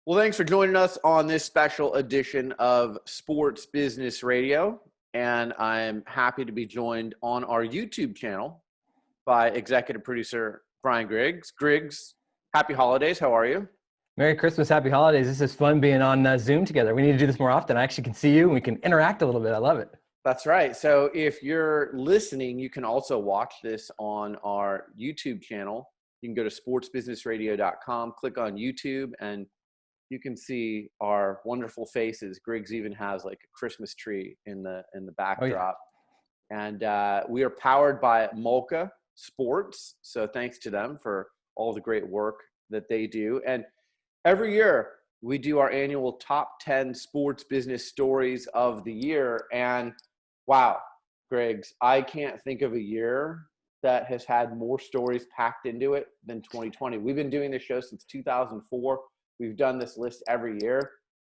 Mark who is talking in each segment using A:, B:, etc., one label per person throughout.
A: Well, thanks for joining us on this special edition of Sports Business Radio. And I'm happy to be joined on our YouTube channel by executive producer Brian Griggs. Griggs, happy holidays. How are you?
B: Merry Christmas, happy holidays. This is fun being on Zoom together. We need to do this more often. I actually can see you and we can interact a little bit. I love it.
A: That's right. So if you're listening, you can also watch this on our YouTube channel. You can go to sportsbusinessradio.com, click on YouTube, and you can see our wonderful faces. Griggs even has like a Christmas tree in the backdrop. Oh, yeah. And we are powered by Wnba Sports. So thanks to them for all the great work that they do. And every year we do our annual top 10 sports business stories of the year. And wow, Griggs, I can't think of a year that has had more stories packed into it than 2020. We've been doing this show since 2004. We've done this list every year,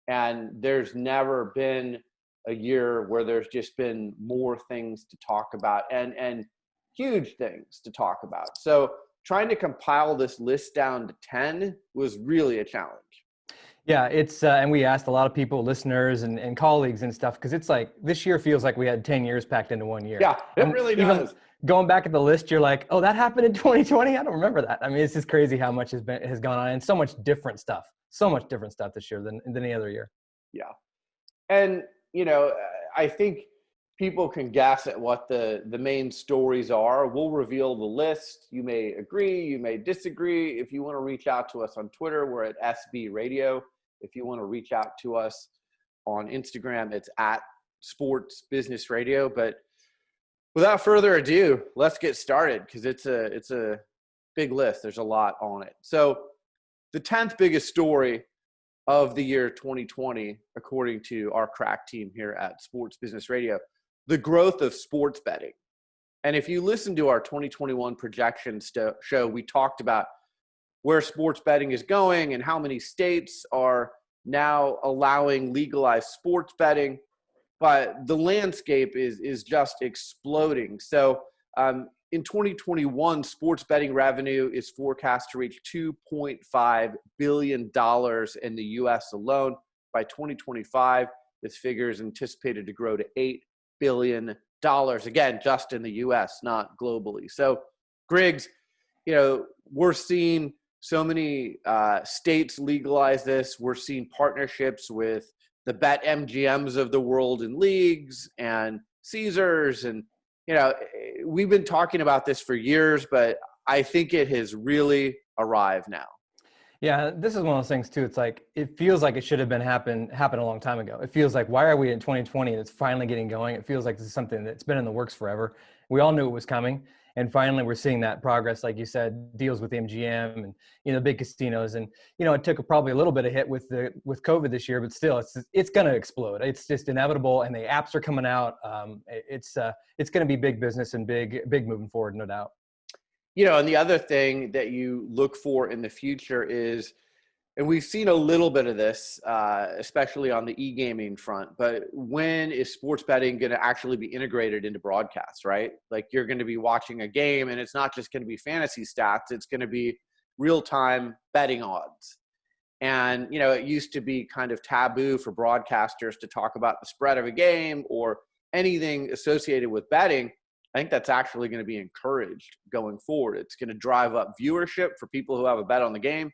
A: and there's never been a year where there's just been more things to talk about and huge things to talk about. So trying to compile this list down to 10 was really a challenge.
B: Yeah, it's and we asked a lot of people, listeners and colleagues and stuff, because it's like this year feels like we had 10 years packed into one year.
A: Yeah, it really does.
B: Even going back at the list, you're like, oh, that happened in 2020? I don't remember that. I mean, it's just crazy how much has gone on, and so much different stuff this year than any other year.
A: Yeah. And, I think people can guess at what the main stories are. We'll reveal the list. You may agree, you may disagree. If you want to reach out to us on Twitter, we're at SB Radio. If you want to reach out to us on Instagram, it's at Sports Business Radio. But without further ado, let's get started because it's a big list. There's a lot on it. So the 10th biggest story of the year 2020, according to our crack team here at Sports Business Radio, the growth of sports betting. And if you listen to our 2021 projections show, we talked about where sports betting is going and how many states are now allowing legalized sports betting. But the landscape is just exploding. So in 2021, sports betting revenue is forecast to reach $2.5 billion in the U.S. alone. By 2025, this figure is anticipated to grow to $8 billion. Again, just in the U.S., not globally. So, Griggs, we're seeing so many states legalize this. We're seeing partnerships with the BetMGMs of the world in leagues and Caesars. And, we've been talking about this for years, but I think it has really arrived now.
B: Yeah, this is one of those things too. It's like, it feels like it should have been happened a long time ago. It feels like, why are we in 2020 and it's finally getting going? It feels like this is something that's been in the works forever. We all knew it was coming. And finally, we're seeing that progress, like you said, deals with MGM and big casinos. And it took probably a little bit of hit with COVID this year, but still, it's going to explode. It's just inevitable, and the apps are coming out. It's going to be big business and big moving forward, no doubt.
A: And the other thing that you look for in the future is, and we've seen a little bit of this, especially on the e-gaming front, but when is sports betting going to actually be integrated into broadcasts, right? Like, you're going to be watching a game and it's not just going to be fantasy stats. It's going to be real-time betting odds. And, it used to be kind of taboo for broadcasters to talk about the spread of a game or anything associated with betting. I think that's actually going to be encouraged going forward. It's going to drive up viewership for people who have a bet on the game.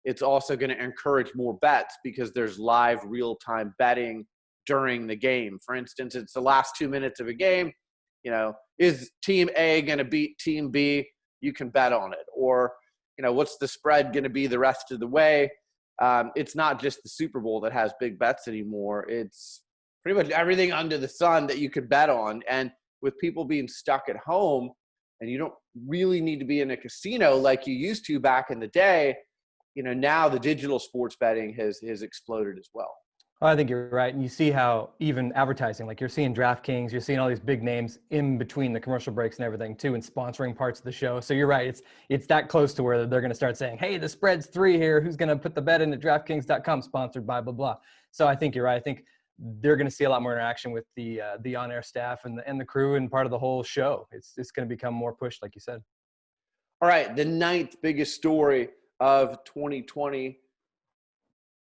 A: It's also going to encourage more bets because there's live real-time betting during the game. For instance, it's the last 2 minutes of a game. Is team A going to beat team B? You can bet on it. Or, what's the spread going to be the rest of the way? It's not just the Super Bowl that has big bets anymore. It's pretty much everything under the sun that you could bet on. And with people being stuck at home, and you don't really need to be in a casino like you used to back in the day, now the digital sports betting has exploded as well.
B: I think you're right. And you see how even advertising, like you're seeing DraftKings, you're seeing all these big names in between the commercial breaks and everything too, and sponsoring parts of the show. So you're right. It's that close to where they're going to start saying, hey, the spread's 3 here. Who's going to put the bet in at DraftKings.com, sponsored by blah, blah. So I think you're right. I think they're going to see a lot more interaction with the on-air staff and the crew and part of the whole show. It's going to become more pushed, like you said.
A: All right. The 9th biggest story of 2020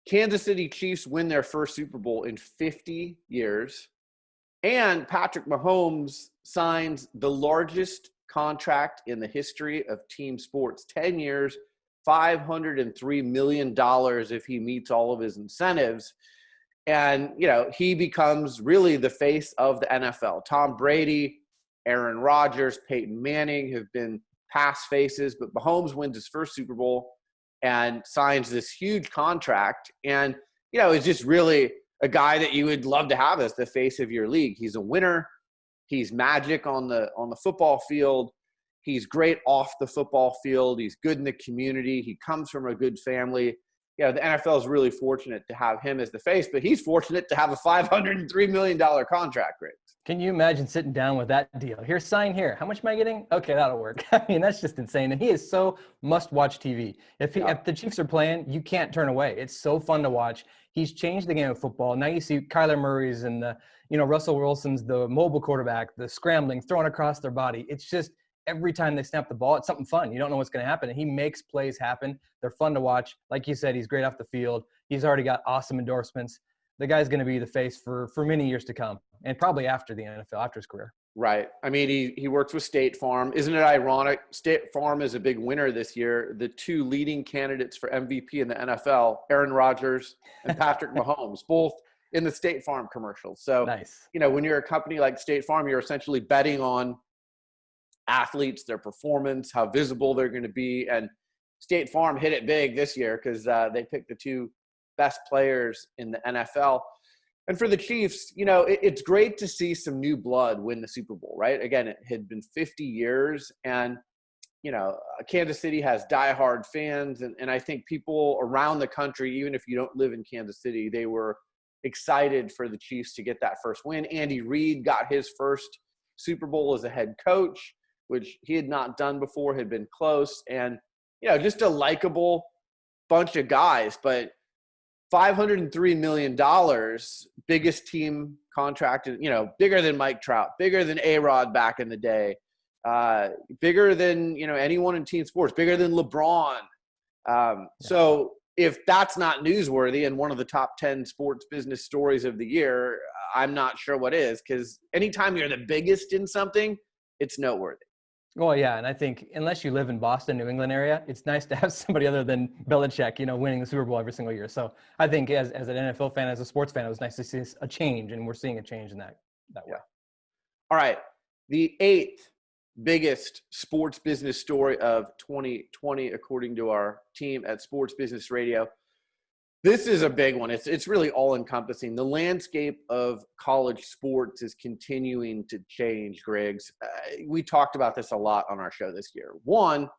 A: Kansas City Chiefs win their first Super Bowl in 50 years. And Patrick Mahomes signs the largest contract in the history of team sports, 10 years, $503 million if he meets all of his incentives. And, he becomes really the face of the NFL. Tom Brady, Aaron Rodgers, Peyton Manning have been past faces, but Mahomes wins his first Super Bowl and signs this huge contract. And, it's just really a guy that you would love to have as the face of your league. He's a winner. He's magic on the football field. He's great off the football field. He's good in the community. He comes from a good family. The NFL is really fortunate to have him as the face, but he's fortunate to have a $503 million contract, Griggs.
B: Can you imagine sitting down with that deal? Here, sign here. How much am I getting? Okay, that'll work. I mean, that's just insane. And he is so must-watch TV. If the Chiefs are playing, you can't turn away. It's so fun to watch. He's changed the game of football. Now you see Kyler Murray's and Russell Wilson's, the mobile quarterback, the scrambling, throwing across their body. It's just every time they snap the ball, it's something fun. You don't know what's going to happen. And he makes plays happen. They're fun to watch. Like you said, he's great off the field. He's already got awesome endorsements. The guy's going to be the face for many years to come, and probably after the NFL, after his career.
A: Right. I mean, he works with State Farm. Isn't it ironic? State Farm is a big winner this year. The two leading candidates for MVP in the NFL, Aaron Rodgers and Patrick Mahomes, both in the State Farm commercials. So,
B: nice.
A: When you're a company like State Farm, you're essentially betting on athletes, their performance, how visible they're going to be. And State Farm hit it big this year because they picked the two best players in the NFL. And for the Chiefs, it's great to see some new blood win the Super Bowl, right? Again, it had been 50 years and, Kansas City has diehard fans. And I think people around the country, even if you don't live in Kansas City, they were excited for the Chiefs to get that first win. Andy Reid got his first Super Bowl as a head coach, which he had not done before, had been close. And, just a likable bunch of guys. But $503 million, biggest team contract, bigger than Mike Trout, bigger than A-Rod back in the day, bigger than, anyone in team sports, bigger than LeBron. So if that's not newsworthy and one of the top 10 sports business stories of the year, I'm not sure what is, because anytime you're the biggest in something, it's noteworthy.
B: Well, yeah, and I think unless you live in Boston, New England area, it's nice to have somebody other than Belichick, winning the Super Bowl every single year. So I think as an NFL fan, as a sports fan, it was nice to see a change, and we're seeing a change in that way.
A: All right, the 8th biggest sports business story of 2020, according to our team at Sports Business Radio. This is a big one. It's really all-encompassing. The landscape of college sports is continuing to change, Griggs. We talked about this a lot on our show this year. One,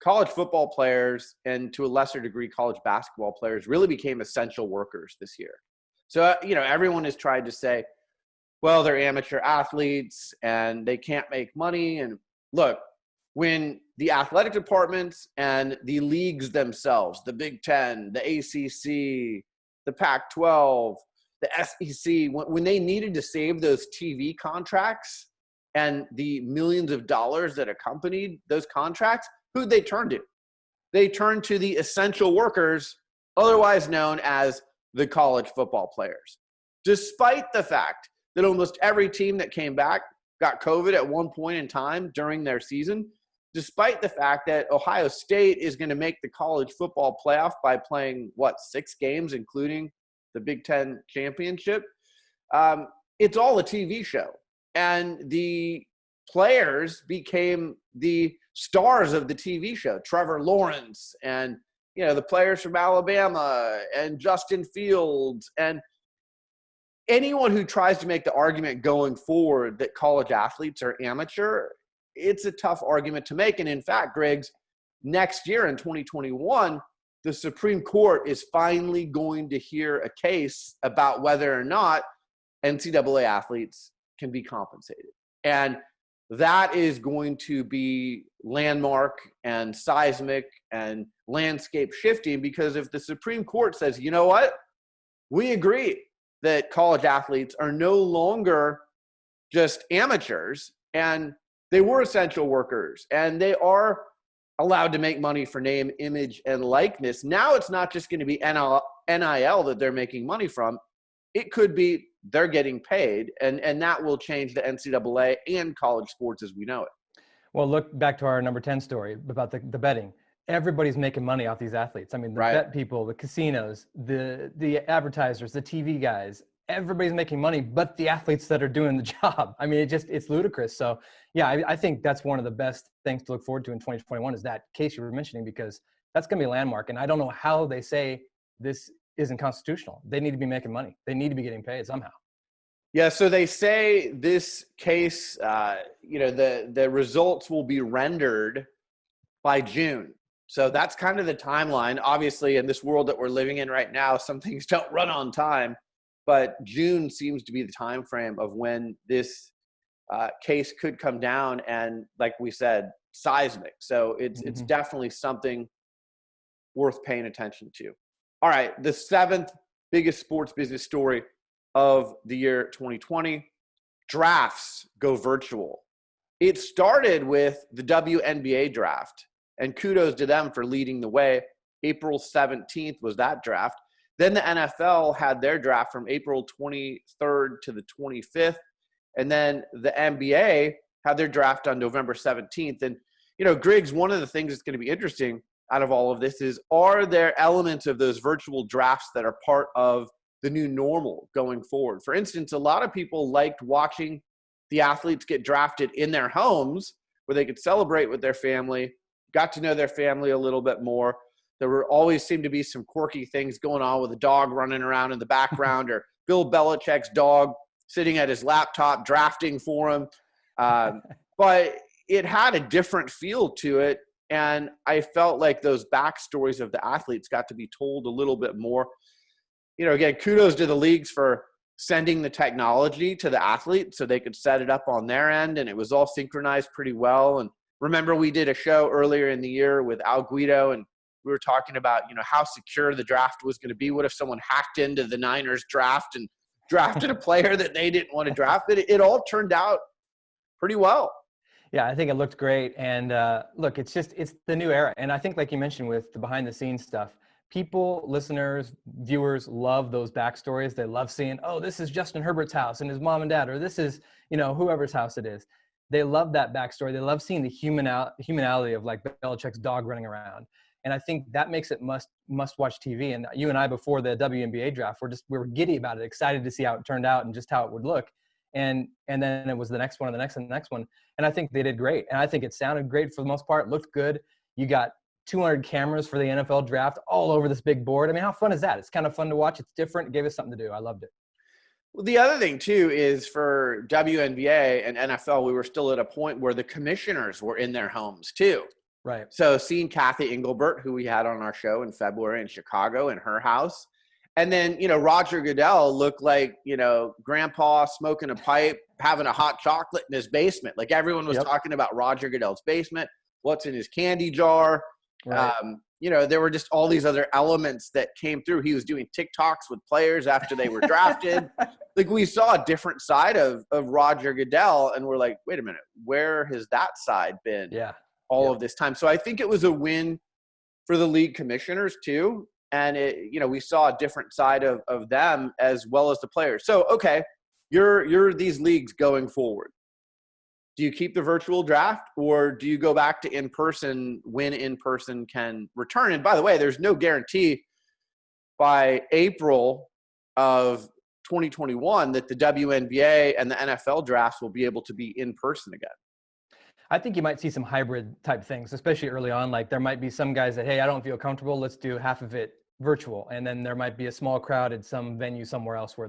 A: college football players and to a lesser degree college basketball players really became essential workers this year. So, everyone has tried to say, well, they're amateur athletes and they can't make money. And look, when the athletic departments and the leagues themselves, the Big Ten, the ACC, the Pac-12, the SEC, when they needed to save those TV contracts and the millions of dollars that accompanied those contracts, who'd they turn to? They turned to the essential workers, otherwise known as the college football players. Despite the fact that almost every team that came back got COVID at one point in time during their season, despite the fact that Ohio State is going to make the college football playoff by playing, 6 games, including the Big Ten championship, it's all a TV show. And the players became the stars of the TV show. Trevor Lawrence and, the players from Alabama and Justin Fields and anyone who tries to make the argument going forward that college athletes are amateur, it's a tough argument to make. And in fact, Griggs, next year in 2021, the Supreme Court is finally going to hear a case about whether or not NCAA athletes can be compensated. And that is going to be landmark and seismic and landscape shifting, because if the Supreme Court says, you know what, we agree that college athletes are no longer just amateurs and they were essential workers and they are allowed to make money for name, image, and likeness. Now it's not just going to be NIL that they're making money from. It could be they're getting paid, and that will change the NCAA and college sports as we know it.
B: Well, look back to our number 10 story about the betting. Everybody's making money off these athletes. I mean, the
A: Right.
B: bet people, the casinos, the advertisers, the TV guys, everybody's making money, but the athletes that are doing the job. I mean, it's ludicrous. So yeah, I think that's one of the best things to look forward to in 2021 is that case you were mentioning, because that's going to be a landmark. And I don't know how they say this isn't constitutional. They need to be making money. They need to be getting paid somehow.
A: Yeah, so they say this case, the results will be rendered by June. So that's kind of the timeline. Obviously, in this world that we're living in right now, some things don't run on time, but June seems to be the time frame of when this case could come down, and like we said, seismic. So it's definitely something worth paying attention to. All right, the seventh biggest sports business story of the year 2020, drafts go virtual. It started with the Wnba Draft, and kudos to them for leading the way. April 17th was that draft. Then the NFL had their draft from April 23rd to the 25th. And then the NBA had their draft on November 17th. And, Griggs, one of the things that's going to be interesting out of all of this is, are there elements of those virtual drafts that are part of the new normal going forward? For instance, a lot of people liked watching the athletes get drafted in their homes where they could celebrate with their family, got to know their family a little bit more. There were always seemed to be some quirky things going on with a dog running around in the background or Bill Belichick's dog sitting at his laptop drafting for him. But it had a different feel to it. And I felt like those backstories of the athletes got to be told a little bit more. Again, kudos to the leagues for sending the technology to the athletes so they could set it up on their end. And it was all synchronized pretty well. And remember, we did a show earlier in the year with Al Guido, and we were talking about, how secure the draft was going to be. What if someone hacked into the Niners draft and drafted a player that they didn't want to draft? But it all turned out pretty well.
B: Yeah, I think it looked great. And look, it's the new era. And I think, like you mentioned with the behind the scenes stuff, people, listeners, viewers love those backstories. They love seeing, oh, this is Justin Herbert's house and his mom and dad, or this is, whoever's house it is. They love that backstory. They love seeing the humanality of like Belichick's dog running around. And I think that makes it must watch TV. And you and I, before the WNBA draft, we were giddy about it, excited to see how it turned out and just how it would look. And then it was the next one and the next and the next one. And I think they did great. And I think it sounded great for the most part. It looked good. You got 200 cameras for the NFL draft all over this big board. I mean, how fun is that? It's kind of fun to watch. It's different. It gave us something to do. I loved it.
A: Well, the other thing, too, is for WNBA and NFL, we were still at a point where the commissioners were in their homes, too.
B: Right.
A: So seeing Kathy Engelbert, who we had on our show in February in Chicago in her house. And then, Roger Goodell looked like, grandpa smoking a pipe, having a hot chocolate in his basement. Like everyone was talking about Roger Goodell's basement, what's in his candy jar. Right. There were just all these other elements that came through. He was doing TikToks with players after they were drafted. Like we saw a different side of Roger Goodell, and we're like, wait a minute, where has that side been all of this time? So I think it was a win for the league commissioners too. And we saw a different side of them as well as the players. So, okay, you're these leagues going forward. Do you keep the virtual draft, or do you go back to in-person when in-person can return? And by the way, there's no guarantee by April of 2021 that the WNBA and the NFL drafts will be able to be in person again.
B: I think you might see some hybrid type things, especially early on. Like there might be some guys that, hey, I don't feel comfortable. Let's do half of it virtual. And then there might be a small crowd at some venue somewhere else where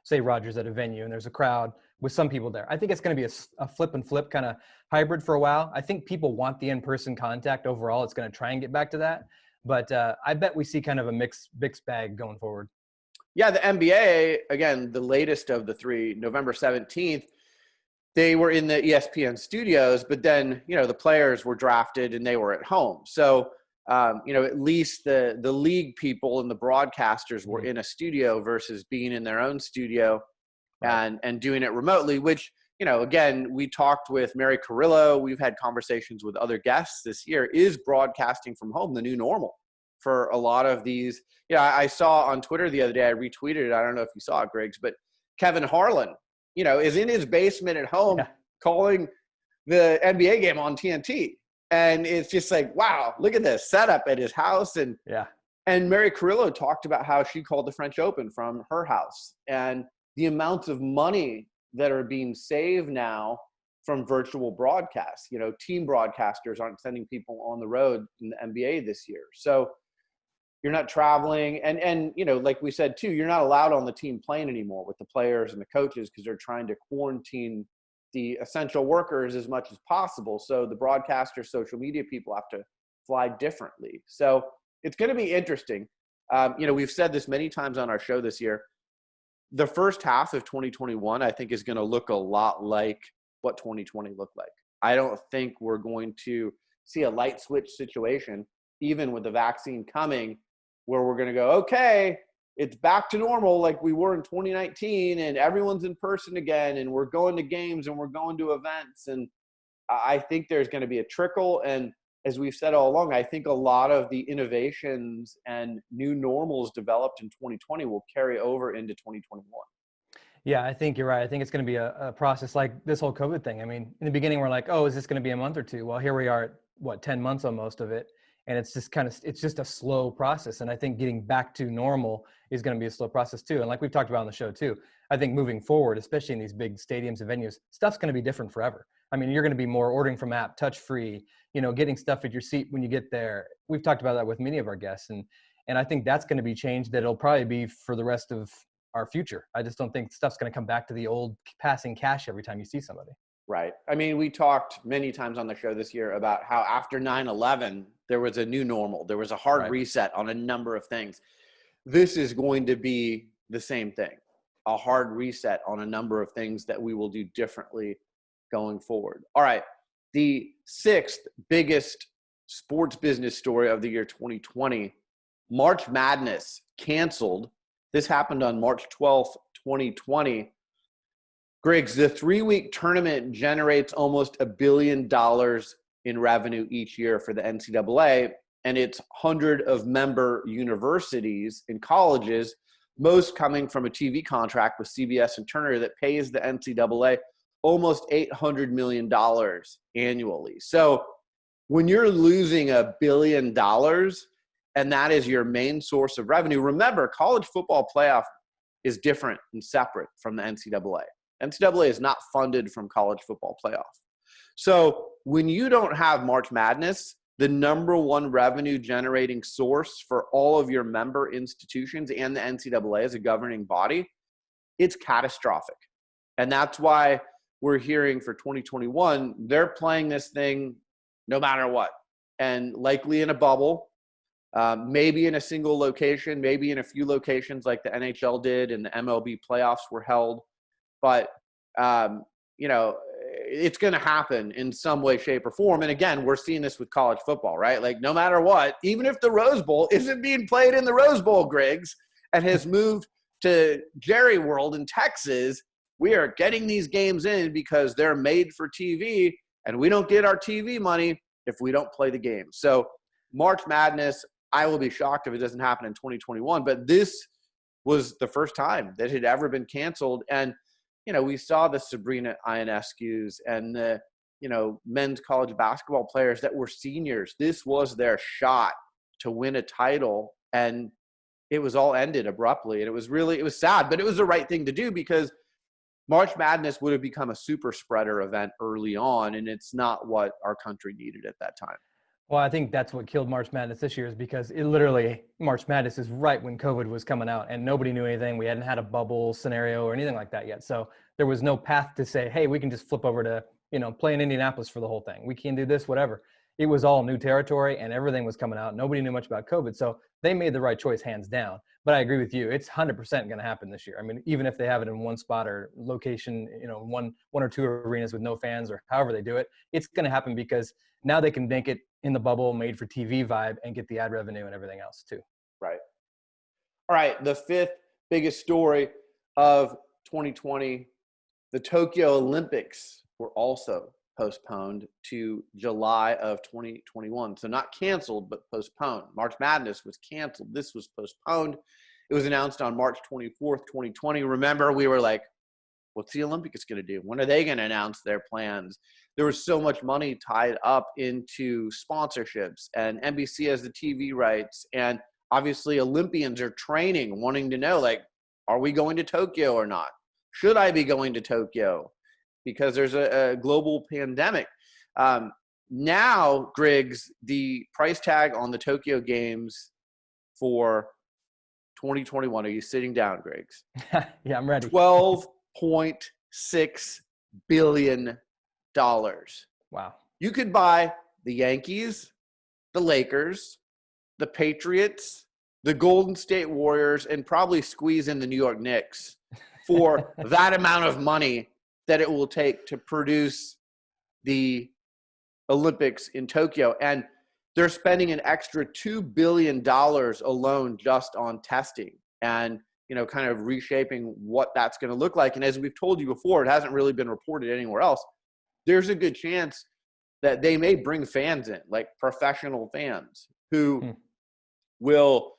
B: say Rogers at a venue and there's a crowd with some people there. I think it's going to be a flip and flip kind of hybrid for a while. I think people want the in-person contact overall. It's going to try and get back to that. But I bet we see kind of a mixed bag going forward.
A: Yeah, the NBA, again, the latest of the three, November 17th, they were in the ESPN studios, but then, the players were drafted and they were at home. So, at least the league people and the broadcasters were in a studio versus being in their own studio and doing it remotely, which, again, we talked with Mary Carrillo. We've had conversations with other guests this year. Is broadcasting from home the new normal? for a lot of these. Yeah, I saw on Twitter the other day, I retweeted it. I don't know if you saw it, Griggs, but Kevin Harlan, is in his basement at home calling the NBA game on TNT. And it's just like, wow, look at this setup at his house. And Mary Carrillo talked about how she called the French Open from her house, and the amounts of money that are being saved now from virtual broadcasts. Team broadcasters aren't sending people on the road in the NBA this year. So you're not traveling. And like we said too, you're not allowed on the team plane anymore with the players and the coaches because they're trying to quarantine the essential workers as much as possible. So the broadcasters, social media people have to fly differently. So it's going to be interesting. We've said this many times on our show this year. The first half of 2021, I think, is going to look a lot like what 2020 looked like. I don't think we're going to see a light switch situation, even with the vaccine coming, where we're going to go, okay, it's back to normal like we were in 2019 and everyone's in person again and we're going to games and we're going to events. And I think there's going to be a trickle. And as we've said all along, I think a lot of the innovations and new normals developed in 2020 will carry over into 2021.
B: Yeah, I think you're right. I think it's going to be a process like this whole COVID thing. I mean, in the beginning, we're like, oh, is this going to be a month or two? Well, here we are at 10 months almost of it. And it's just a slow process. And I think getting back to normal is going to be a slow process too. And like we've talked about on the show too, I think moving forward, especially in these big stadiums and venues, stuff's going to be different forever. I mean, you're going to be more ordering from app, touch free, getting stuff at your seat when you get there. We've talked about that with many of our guests. And I think that's going to be changed. That'll probably be for the rest of our future. I just don't think stuff's going to come back to the old passing cash every time you see somebody.
A: Right. I mean, we talked many times on the show this year about how after 9/11, there was a new normal. There was a hard reset on a number of things. This is going to be the same thing, a hard reset on a number of things that we will do differently going forward. All right. The sixth biggest sports business story of the year 2020, March Madness canceled. This happened on March 12th, 2020. Griggs, the 3-week tournament generates almost $1 billion in revenue each year for the NCAA, and it's hundreds of member universities and colleges, most coming from a TV contract with CBS and Turner that pays the NCAA almost $800 million annually. So when you're losing $1 billion and that is your main source of revenue, remember, college football playoff is different and separate from the NCAA. NCAA is not funded from college football playoff. So when you don't have March Madness, the number one revenue generating source for all of your member institutions and the NCAA as a governing body, it's catastrophic. And that's why we're hearing for 2021, they're playing this thing no matter what, and likely in a bubble, maybe in a single location, maybe in a few locations like the NHL did and the MLB playoffs were held. But, it's going to happen in some way, shape, or form. And again, we're seeing this with college football, right? Like no matter what, even if the Rose Bowl isn't being played in the Rose Bowl, Griggs, and has moved to Jerry World in Texas, we are getting these games in because they're made for TV, and we don't get our TV money if we don't play the game. So March Madness, I will be shocked if it doesn't happen in 2021, but this was the first time that it had ever been canceled. And we saw the Sabrina Ionescu's and the, men's college basketball players that were seniors. This was their shot to win a title, and it was all ended abruptly. And it was sad, but it was the right thing to do because March Madness would have become a super spreader event early on, and it's not what our country needed at that time.
B: Well, I think that's what killed March Madness this year is because March Madness is right when COVID was coming out and nobody knew anything. We hadn't had a bubble scenario or anything like that yet. So there was no path to say, hey, we can just flip over to, play in Indianapolis for the whole thing. We can do this, whatever. It was all new territory and everything was coming out. Nobody knew much about COVID. So they made the right choice hands down. But I agree with you. It's 100% going to happen this year. I mean, even if they have it in one spot or location, one or two arenas with no fans or however they do it, it's going to happen because now they can make it in the bubble, made for TV vibe, and get the ad revenue and everything else too.
A: Right. All right. The fifth biggest story of 2020, the Tokyo Olympics were also postponed to July of 2021. So not canceled, but postponed. March Madness was canceled. This was postponed. It was announced on March 24th, 2020. Remember, we were like, what's the Olympics going to do? When are they going to announce their plans? There was so much money tied up into sponsorships, and NBC has the TV rights. And obviously Olympians are training, wanting to know, like, are we going to Tokyo or not? Should I be going to Tokyo? Because there's a global pandemic. Now, Griggs, the price tag on the Tokyo Games for 2021, are you sitting down, Griggs?
B: Yeah, I'm ready.
A: $12.6 billion.
B: Wow.
A: You could buy the Yankees, the Lakers, the Patriots, the Golden State Warriors, and probably squeeze in the New York Knicks for that amount of money that it will take to produce the Olympics in Tokyo. And they're spending an extra $2 billion alone just on testing and, kind of reshaping what that's going to look like. And as we've told you before, it hasn't really been reported anywhere else. There's a good chance that they may bring fans in, like professional fans who will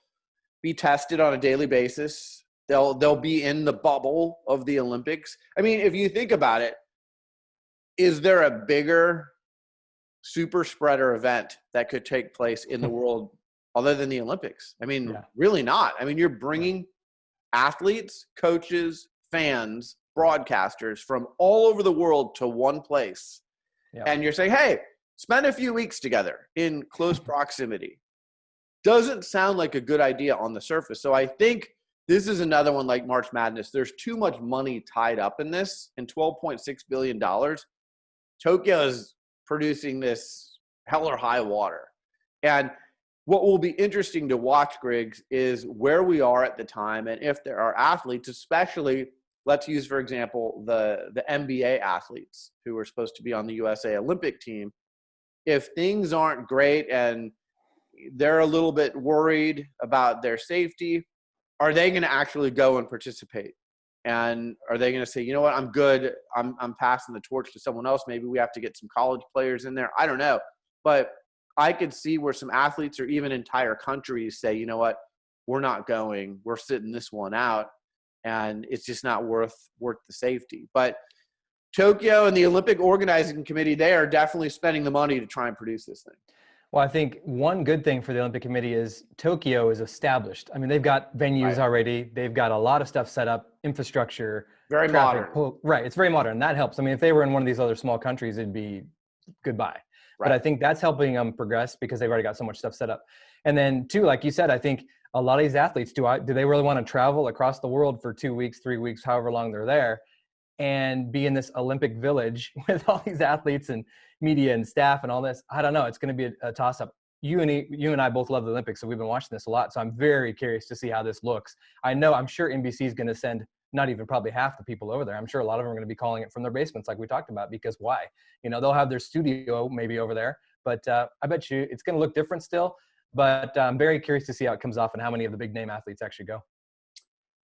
A: be tested on a daily basis. They'll be in the bubble of the Olympics. I mean, if you think about it, is there a bigger super spreader event that could take place in the world other than the Olympics? I mean, really not. I mean, you're bringing athletes, coaches, fans, broadcasters from all over the world to one place. And you're saying, hey, spend a few weeks together in close proximity. Doesn't sound like a good idea on the surface. So I think this is another one like March Madness. There's too much money tied up in this, and $12.6 billion. Tokyo is producing this hell or high water. And what will be interesting to watch, Griggs, is where we are at the time, and if there are athletes, especially, let's use, for example, the NBA athletes who are supposed to be on the USA Olympic team. If things aren't great and they're a little bit worried about their safety, are they going to actually go and participate? And are they going to say, you know what, I'm good. I'm passing the torch to someone else. Maybe we have to get some college players in there. I don't know. But I could see where some athletes or even entire countries say, you know what, we're not going. We're sitting this one out. And it's just not worth the safety. But Tokyo and the Olympic Organizing Committee, they are definitely spending the money to try and produce this thing.
B: Well, I think one good thing for the Olympic Committee is Tokyo is established. I mean, they've got venues already. They've got a lot of stuff set up, infrastructure.
A: Very modern.
B: Right. It's very modern. That helps. I mean, if they were in one of these other small countries, it'd be goodbye. Right. But I think that's helping them progress because they've already got so much stuff set up. And then two, like you said, I think a lot of these athletes, do they really want to travel across the world for 2 weeks, 3 weeks, however long they're there, and be in this Olympic village with all these athletes and media and staff and all this? I don't know. It's going to be a toss-up. You and I both love the Olympics, so we've been watching this a lot. So I'm very curious to see how this looks. I'm sure NBC is going to send not even probably half the people over there. I'm sure a lot of them are going to be calling it from their basements like we talked about, because why? They'll have their studio maybe over there, but I bet you it's going to look different still. But I'm very curious to see how it comes off and how many of the big name athletes actually go.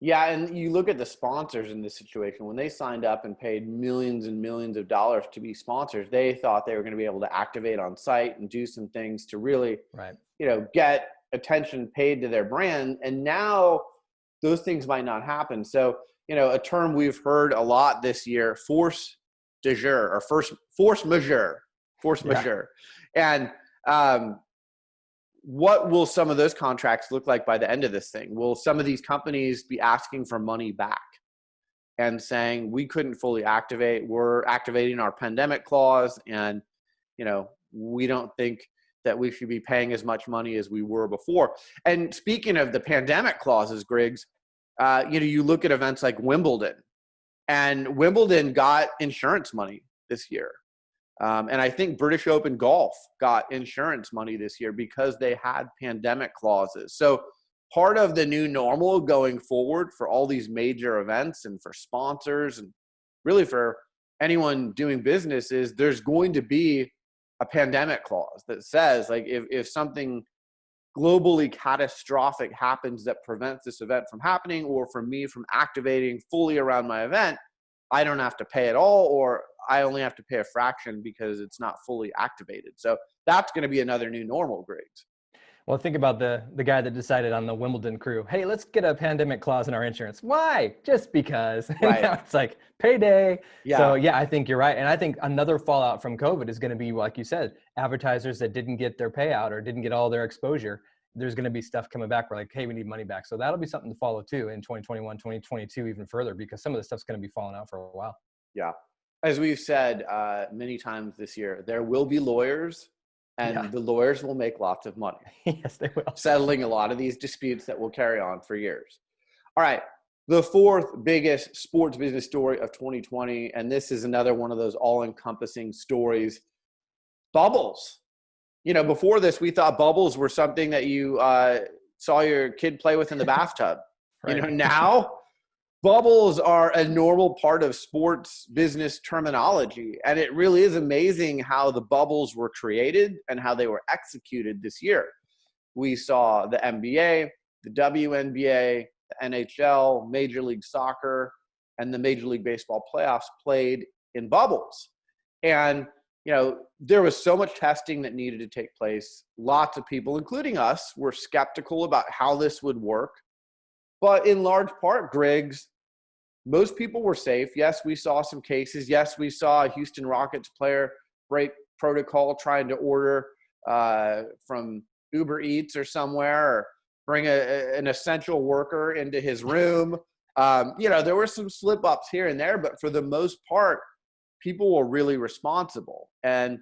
A: Yeah, and you look at the sponsors in this situation. When they signed up and paid millions and millions of dollars to be sponsors, they thought they were going to be able to activate on site and do some things to really, get attention paid to their brand. And now those things might not happen. So, a term we've heard a lot this year, force majeure, or force majeure. And what will some of those contracts look like by the end of this thing? Will some of these companies be asking for money back and saying, we couldn't fully activate, we're activating our pandemic clause, and, we don't think that we should be paying as much money as we were before? And speaking of the pandemic clauses, Griggs, you look at events like Wimbledon, and Wimbledon got insurance money this year. And I think British Open Golf got insurance money this year because they had pandemic clauses. So part of the new normal going forward for all these major events and for sponsors and really for anyone doing business is there's going to be a pandemic clause that says, like, if something globally catastrophic happens that prevents this event from happening, or for me from activating fully around my event, I don't have to pay at all, or I only have to pay a fraction because it's not fully activated. So that's going to be another new normal, Griggs.
B: Well, think about the guy that decided on the Wimbledon crew, hey, let's get a pandemic clause in our insurance. Why? Just because. And
A: Right.
B: now it's like payday.
A: Yeah.
B: So yeah, I think you're right. And I think another fallout from COVID is going to be, like you said, advertisers that didn't get their payout or didn't get all their exposure. There's going to be stuff coming back. We're like, hey, we need money back. So that'll be something to follow too in 2021, 2022, even further, because some of the stuff's going to be falling out for a while.
A: Yeah. As we've said many times this year, there will be lawyers, and the lawyers will make lots of money.
B: Yes, they will.
A: Settling a lot of these disputes that will carry on for years. All right. The fourth biggest sports business story of 2020, and this is another one of those all-encompassing stories, bubbles. You know, before this, we thought bubbles were something that you saw your kid play with in the bathtub. Right. You know, now bubbles are a normal part of sports business terminology. And it really is amazing how the bubbles were created and how they were executed this year. We saw the NBA, the WNBA, the NHL, Major League Soccer, and the Major League Baseball playoffs played in bubbles. And, you know, there was so much testing that needed to take place. Lots of people, including us, were skeptical about how this would work. But in large part, Griggs, most people were safe. Yes, we saw some cases. Yes, we saw a Houston Rockets player break protocol trying to order from Uber Eats or somewhere, or bring an essential worker into his room. You know, there were some slip-ups here and there, but for the most part, people were really responsible. And,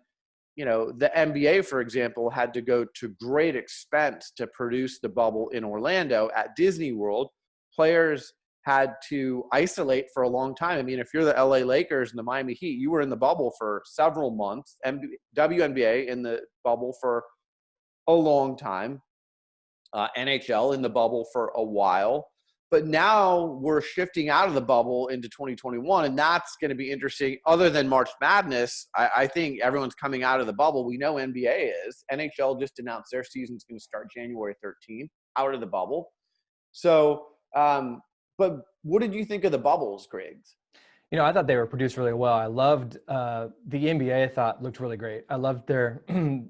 A: you know, the NBA, for example, had to go to great expense to produce the bubble in Orlando at Disney World. Players had to isolate for a long time. I mean, if you're the LA Lakers and the Miami Heat, you were in the bubble for several months. WNBA in the bubble for a long time. NHL in the bubble for a while. But now we're shifting out of the bubble into 2021, and that's going to be interesting. Other than March Madness, I think everyone's coming out of the bubble. We know NBA is. NHL just announced their season's going to start January 13th, out of the bubble. So, but what did you think of the bubbles, Griggs?
B: You know, I thought they were produced really well. I loved the NBA. I thought looked really great. I loved their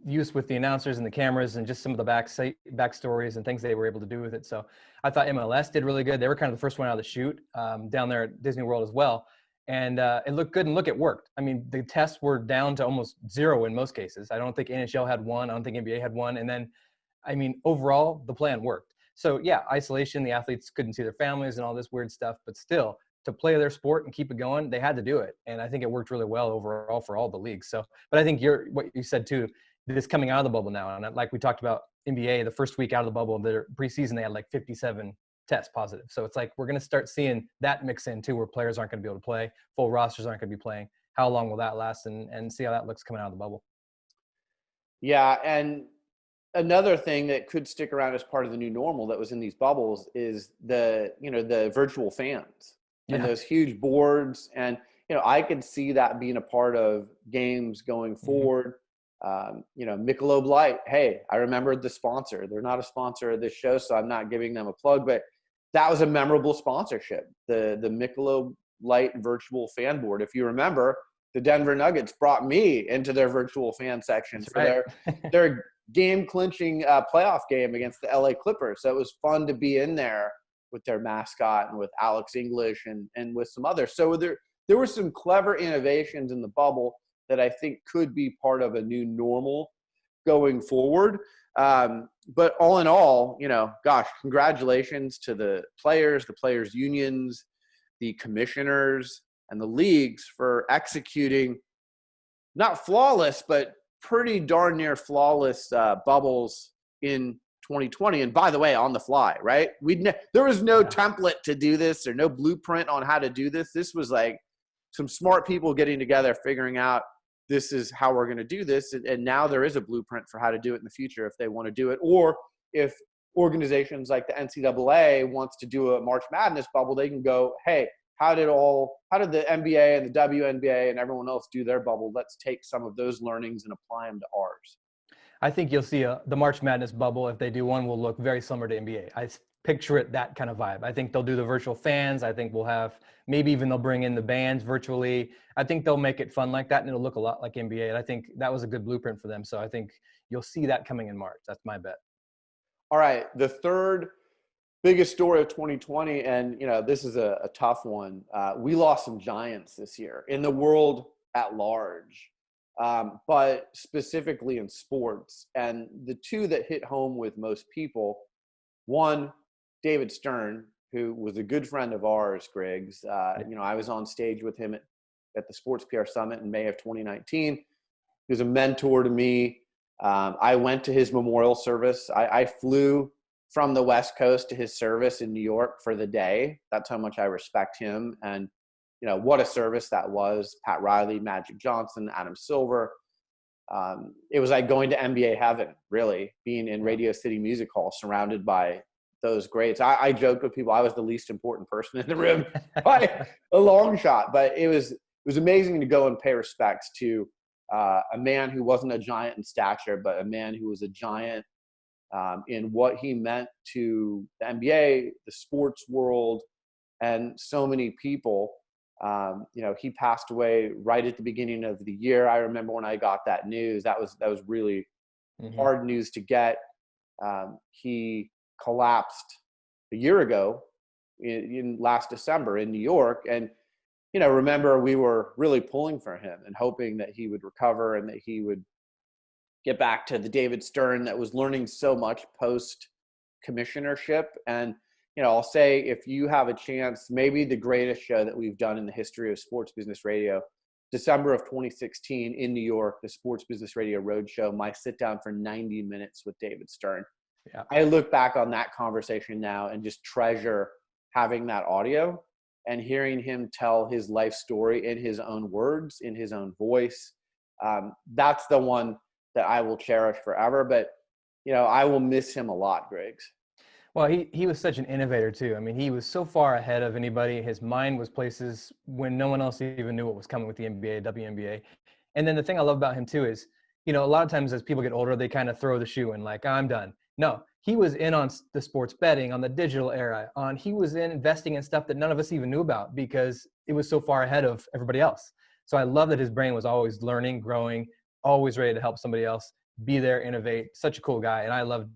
B: use with the announcers and the cameras and just some of the backstories and things they were able to do with it. So I thought MLS did really good. They were kind of the first one out of the chute down there at Disney World as well. And it looked good, and look, it worked. I mean, the tests were down to almost zero in most cases. I don't think NHL had one. I don't think NBA had one. And then, I mean, overall, the plan worked. So yeah, isolation, the athletes couldn't see their families and all this weird stuff, but still, to play their sport and keep it going, they had to do it. And I think it worked really well overall for all the leagues. So, but I think what you said too, this coming out of the bubble now, and like we talked about NBA, the first week out of the bubble, their preseason, they had like 57 tests positive. So it's like, we're going to start seeing that mix in too, where players aren't going to be able to play, full rosters aren't going to be playing. How long will that last, and see how that looks coming out of the bubble?
A: Yeah. And another thing that could stick around as part of the new normal that was in these bubbles is the virtual fans. And those huge boards. And, you know, I could see that being a part of games going forward. You know, Michelob Light. Hey, I remembered the sponsor. They're not a sponsor of this show, so I'm not giving them a plug, but that was a memorable sponsorship. The Michelob Light virtual fan board. If you remember, the Denver Nuggets brought me into their virtual fan section for their game-clinching playoff game against the LA Clippers. So it was fun to be in there with their mascot and with Alex English and with some others. So there were some clever innovations in the bubble that I think could be part of a new normal going forward. But all in all, you know, gosh, congratulations to the players' unions, the commissioners, and the leagues for executing not flawless, but pretty darn near flawless bubbles in 2020. And by the way, on the fly, right? There was no template to do this or no blueprint on how to do this. This was like some smart people getting together, figuring out this is how we're going to do this. And now there is a blueprint for how to do it in the future if they want to do it. Or if organizations like the NCAA wants to do a March Madness bubble, they can go, hey, how did the NBA and the WNBA and everyone else do their bubble? Let's take some of those learnings and apply them to ours.
B: I think you'll see the March Madness bubble, if they do one, will look very similar to NBA. I picture it that kind of vibe. I think they'll do the virtual fans. I think we'll have, maybe even they'll bring in the bands virtually. I think they'll make it fun like that, and it'll look a lot like NBA. And I think that was a good blueprint for them. So I think you'll see that coming in March. That's my bet.
A: All right. The third biggest story of 2020, and this is a tough one. We lost some giants this year in the world at large, but specifically in sports. And the two that hit home with most people, one, David Stern, who was a good friend of ours, Griggs. I was on stage with him at the Sports PR Summit in May of 2019. He was a mentor to me. I went to his memorial service. I flew from the West Coast to his service in New York for the day. That's how much I respect him. And, what a service that was. Pat Riley, Magic Johnson, Adam Silver. It was like going to NBA heaven, really, being in Radio City Music Hall surrounded by those greats. I joked with people I was the least important person in the room by a long shot, but it was amazing to go and pay respects to a man who wasn't a giant in stature, but a man who was a giant in what he meant to the NBA, the sports world, and so many people. He passed away right at the beginning of the year. I remember when I got that news, that was really hard news to get. He collapsed a year ago in last December in New York. And, remember, we were really pulling for him and hoping that he would recover and that he would get back to the David Stern that was learning so much post commissionership. And, I'll say, if you have a chance, maybe the greatest show that we've done in the history of sports business radio, December of 2016 in New York, the Sports Business Radio Roadshow, my sit down for 90 minutes with David Stern. Yeah. I look back on that conversation now and just treasure having that audio and hearing him tell his life story in his own words, in his own voice. That's the one that I will cherish forever. But, I will miss him a lot, Griggs.
B: Well, he was such an innovator too. I mean, he was so far ahead of anybody. His mind was places when no one else even knew what was coming with the NBA, WNBA. And then the thing I love about him too is, a lot of times as people get older, they kind of throw the shoe in like, I'm done. No, he was in on the sports betting, on the digital era, he was in investing in stuff that none of us even knew about because it was so far ahead of everybody else. So I love that his brain was always learning, growing, always ready to help somebody else, be there, innovate. Such a cool guy. And I loved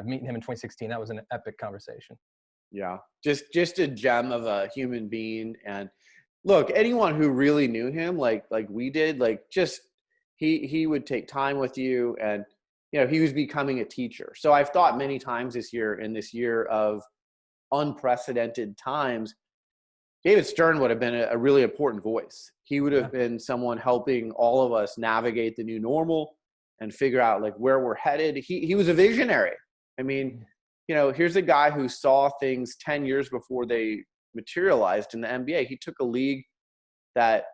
B: meeting him in 2016. That was an epic conversation.
A: Yeah, just a gem of a human being. And look, anyone who really knew him, like we did, he would take time with you, and he was becoming a teacher. So I've thought many times this year, in this year of unprecedented times, David Stern would have been a really important voice. He would have been someone helping all of us navigate the new normal and figure out where we're headed. He was a visionary. I mean, here's a guy who saw things 10 years before they materialized in the NBA. He took a league that,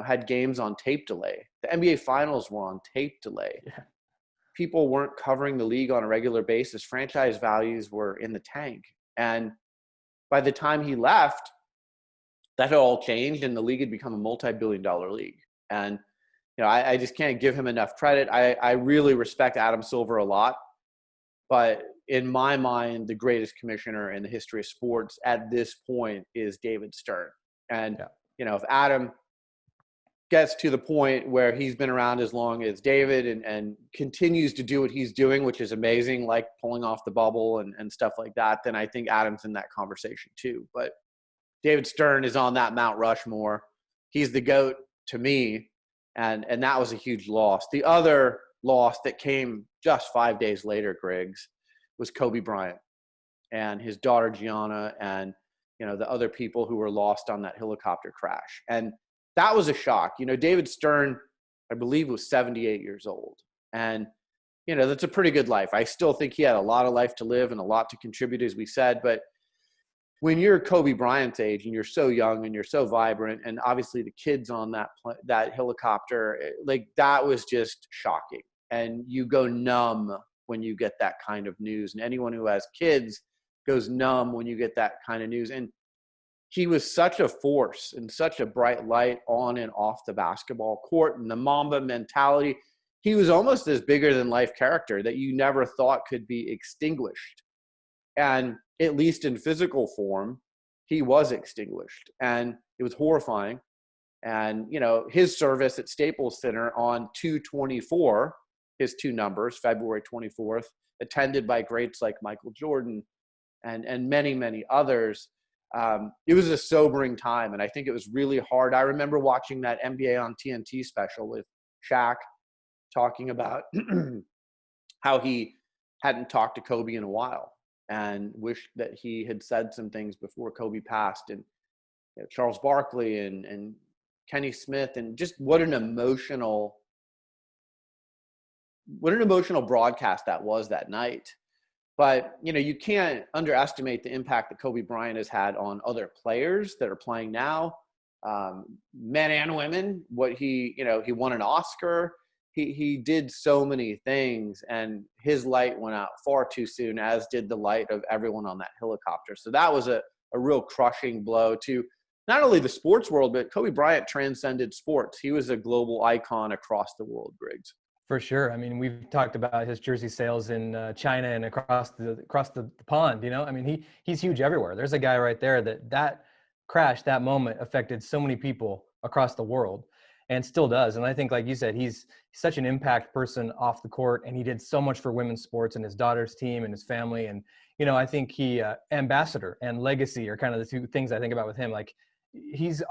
A: had games on tape delay. The NBA finals were on tape delay. Yeah. People weren't covering the league on a regular basis. Franchise values were in the tank. And by the time he left, that had all changed and the league had become a multi-billion-dollar league. And, I just can't give him enough credit. I really respect Adam Silver a lot. But in my mind, the greatest commissioner in the history of sports at this point is David Stern. And, if Adam gets to the point where he's been around as long as David and continues to do what he's doing, which is amazing, like pulling off the bubble and stuff like that, then I think Adam's in that conversation too. But David Stern is on that Mount Rushmore. He's the GOAT to me. And that was a huge loss. The other loss that came just 5 days later, Griggs, was Kobe Bryant and his daughter Gianna and, the other people who were lost on that helicopter crash. And that was a shock. David Stern, I believe, was 78 years old. And, that's a pretty good life. I still think he had a lot of life to live and a lot to contribute, as we said. But when you're Kobe Bryant's age and you're so young and you're so vibrant, and obviously the kids on that helicopter, that was just shocking. And you go numb when you get that kind of news. And anyone who has kids goes numb when you get that kind of news. And he was such a force and such a bright light on and off the basketball court, and the Mamba mentality. He was almost this bigger than life character that you never thought could be extinguished. And at least in physical form, he was extinguished. And it was horrifying. And, you know, his service at Staples Center on 2/24, his two numbers, February 24th, attended by greats like Michael Jordan and many, many others. It was a sobering time. And I think it was really hard. I remember watching that NBA on TNT special with Shaq talking about how he hadn't talked to Kobe in a while and wished that he had said some things before Kobe passed. And you know, Charles Barkley and Kenny Smith, and just what an emotional broadcast that was that night. But, you know, you can't underestimate the impact that Kobe Bryant has had on other players that are playing now, men and women. What he won an Oscar. He did so many things, and his light went out far too soon, as did the light of everyone on that helicopter. So that was a real crushing blow to not only the sports world, but Kobe Bryant transcended sports. He was a global icon across the world, Griggs.
B: For sure. I mean, we've talked about his jersey sales in China and across the pond. You know, I mean, he's huge everywhere. There's a guy right there that crash, that moment affected so many people across the world, and still does. And I think, like you said, he's such an impact person off the court, and he did so much for women's sports and his daughter's team and his family. And you know, I think ambassador and legacy are kind of the two things I think about with him. Like, his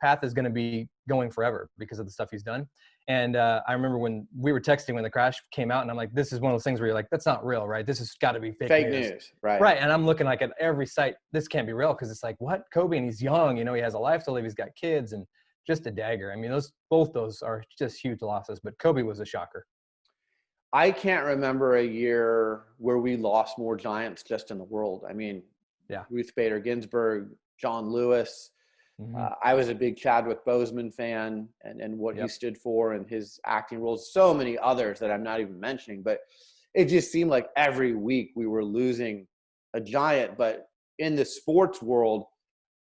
B: path is going to be going forever because of the stuff he's done. And I remember when we were texting when the crash came out, and I'm like, this is one of those things where you're like, that's not real, right? This has got to be fake
A: news. Right.
B: Right. And I'm looking like at every site, this can't be real, because it's like, what? Kobe, and he's young, you know, he has a life to live, he's got kids, and just a dagger. I mean, both those are just huge losses, but Kobe was a shocker.
A: I can't remember a year where we lost more giants just in the world. I mean,
B: yeah,
A: Ruth Bader Ginsburg, John Lewis.
B: Mm-hmm.
A: I was a big Chadwick Boseman fan and what he stood for and his acting roles. So many others that I'm not even mentioning, but it just seemed like every week we were losing a giant. But in the sports world,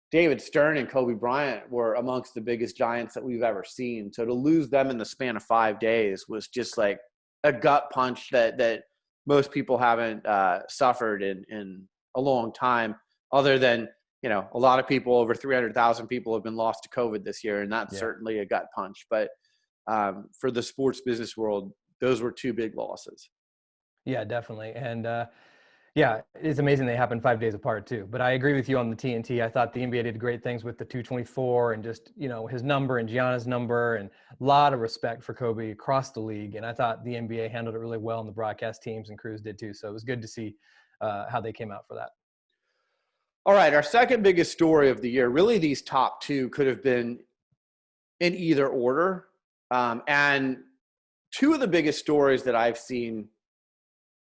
A: David Stern and Kobe Bryant were amongst the biggest giants that we've ever seen. So to lose them in the span of 5 days was just like a gut punch that most people haven't suffered in a long time, other than, you know, a lot of people, over 300,000 people have been lost to COVID this year, and that's certainly a gut punch. But for the sports business world, those were two big losses.
B: Yeah, definitely. And yeah, it's amazing they happened 5 days apart too. But I agree with you on the TNT. I thought the NBA did great things with the 2/24 and just, you know, his number and Gianna's number, and a lot of respect for Kobe across the league. And I thought the NBA handled it really well, and the broadcast teams and crews did too. So it was good to see how they came out for that.
A: All right, our second biggest story of the year, really these top two could have been in either order. And two of the biggest stories that I've seen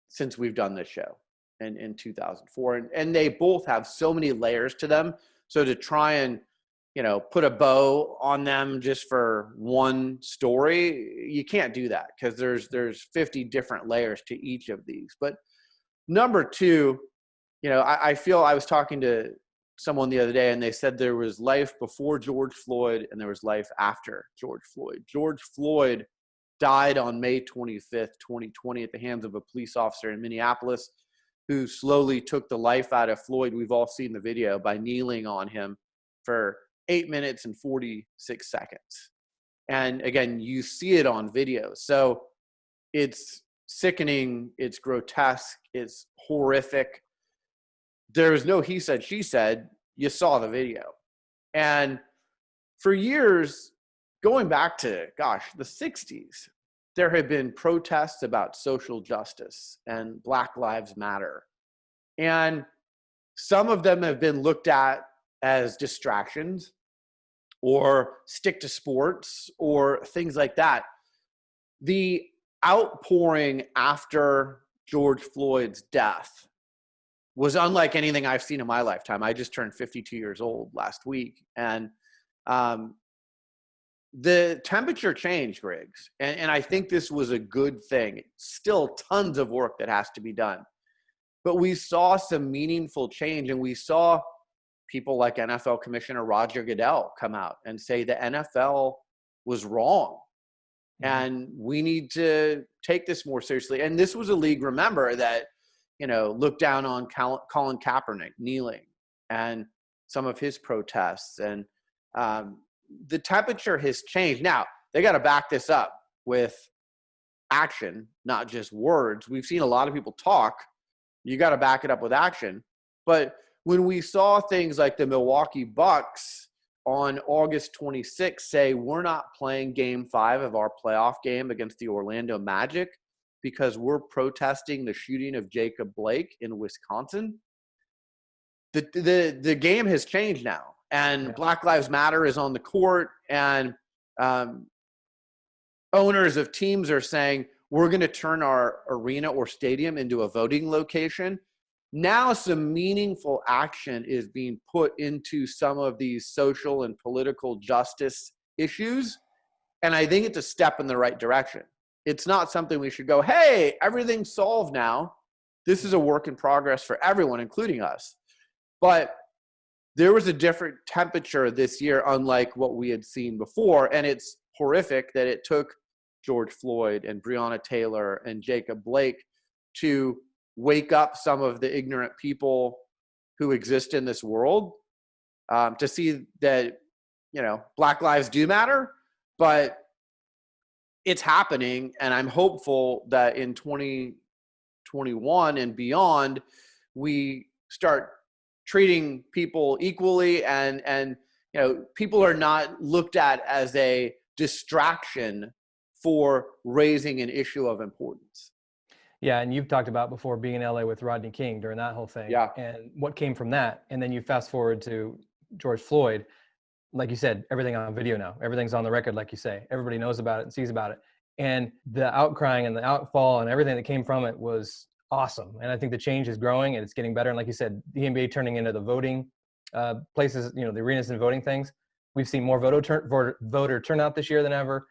A: since we've done this show in 2004. And they both have so many layers to them. So to try and, you know, put a bow on them just for one story, you can't do that, because there's 50 different layers to each of these. But number two, you know, I feel, I was talking to someone the other day, and they said there was life before George Floyd and there was life after George Floyd. George Floyd died on May 25th, 2020 at the hands of a police officer in Minneapolis, who slowly took the life out of Floyd. We've all seen the video, by kneeling on him for 8 minutes and 46 seconds. And again, you see it on video. So it's sickening, it's grotesque, it's horrific. There was no he said, she said. You saw the video. And for years, going back to, the 60s, there have been protests about social justice and Black Lives Matter. And some of them have been looked at as distractions or stick to sports or things like that. The outpouring after George Floyd's death was unlike anything I've seen in my lifetime. I just turned 52 years old last week. And the temperature changed, Griggs. And I think this was a good thing. Still tons of work that has to be done. But we saw some meaningful change, and we saw people like NFL Commissioner Roger Goodell come out and say the NFL was wrong. And we need to take this more seriously. And this was a league, remember, that look down on Colin Kaepernick kneeling and some of his protests. And the temperature has changed. Now, they got to back this up with action, not just words. We've seen a lot of people talk. You got to back it up with action. But when we saw things like the Milwaukee Bucks on August 26th say, we're not playing game 5 of our playoff game against the Orlando Magic because we're protesting the shooting of Jacob Blake in Wisconsin, the game has changed now. And Black Lives Matter is on the court, and owners of teams are saying, we're going to turn our arena or stadium into a voting location. Now some meaningful action is being put into some of these social and political justice issues. And I think it's a step in the right direction. It's not something we should go, hey, everything's solved now. This is a work in progress for everyone, including us. But there was a different temperature this year, unlike what we had seen before. And it's horrific that it took George Floyd and Breonna Taylor and Jacob Blake to wake up some of the ignorant people who exist in this world, to see that, Black lives do matter, but it's happening. And I'm hopeful that in 2021 and beyond, we start treating people equally, and people are not looked at as a distraction for raising an issue of importance.
B: Yeah, and you've talked about before being in LA with Rodney King during that whole thing, and what came from that. And then you fast forward to George Floyd. Like you said, everything on video now, everything's on the record, like you say, everybody knows about it and sees about it. And the outcrying and the outfall and everything that came from it was awesome. And I think the change is growing and it's getting better. And like you said, the NBA turning into the voting places, the arenas and voting things. We've seen more voter turnout this year than ever.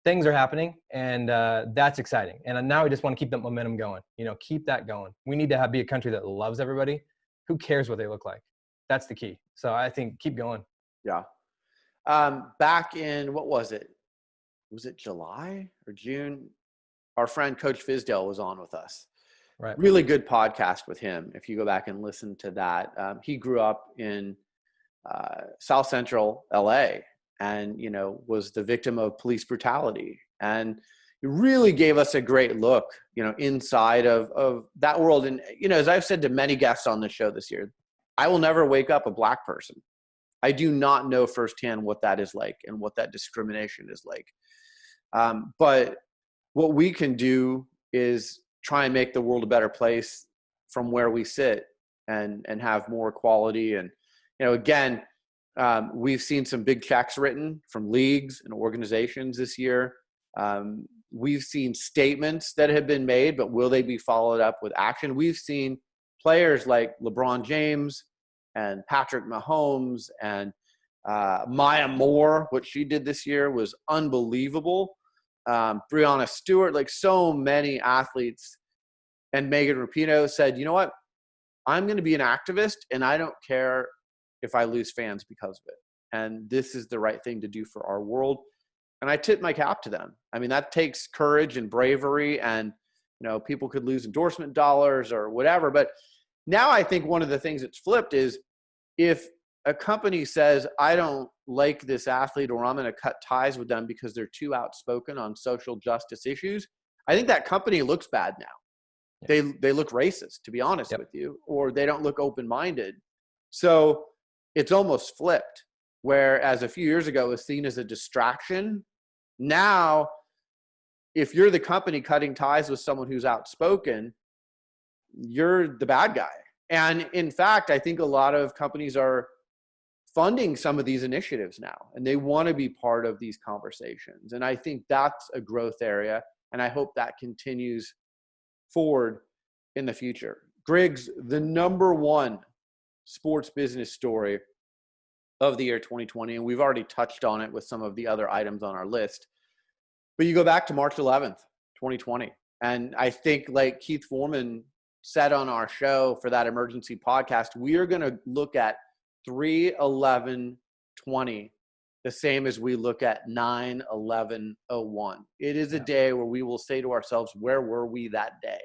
B: Things are happening, and that's exciting. And now we just want to keep that momentum going. Keep that going. We need to be a country that loves everybody. Who cares what they look like? That's the key. So I think keep going.
A: Yeah. Back in, what was it? Was it July or June? Our friend Coach Fizdale was on with us.
B: Right.
A: Really good podcast with him. If you go back and listen to that, he grew up in South Central LA, and was the victim of police brutality, and he really gave us a great look inside of that world. And as I've said to many guests on the show this year, I will never wake up a Black person. I do not know firsthand what that is like and what that discrimination is like, but what we can do is try and make the world a better place from where we sit, and have more equality. And again, we've seen some big checks written from leagues and organizations this year. We've seen statements that have been made, but will they be followed up with action? We've seen players like LeBron James and Patrick Mahomes and Maya Moore. What she did this year was unbelievable. Breonna Stewart, like so many athletes, and Megan Rapinoe said, you know what? I'm going to be an activist, and I don't care if I lose fans because of it. And this is the right thing to do for our world. And I tip my cap to them. I mean, that takes courage and bravery, and, people could lose endorsement dollars or whatever. But now I think one of the things that's flipped is, if a company says, I don't like this athlete, or I'm going to cut ties with them because they're too outspoken on social justice issues, I think that company looks bad now. They look racist, to be honest with you, or they don't look open-minded. So it's almost flipped, whereas a few years ago it was seen as a distraction. Now, if you're the company cutting ties with someone who's outspoken, you're the bad guy. And in fact, I think a lot of companies are funding some of these initiatives now, and they want to be part of these conversations. And I think that's a growth area, and I hope that continues forward in the future. Griggs, the number one sports business story of the year 2020, and we've already touched on it with some of the other items on our list, but you go back to March 11th, 2020, and I think, like Keith Foreman said on our show for that emergency podcast, we are going to look at 3/11/20 the same as we look at 9/11/01. It is a day where we will say to ourselves, where were we that day?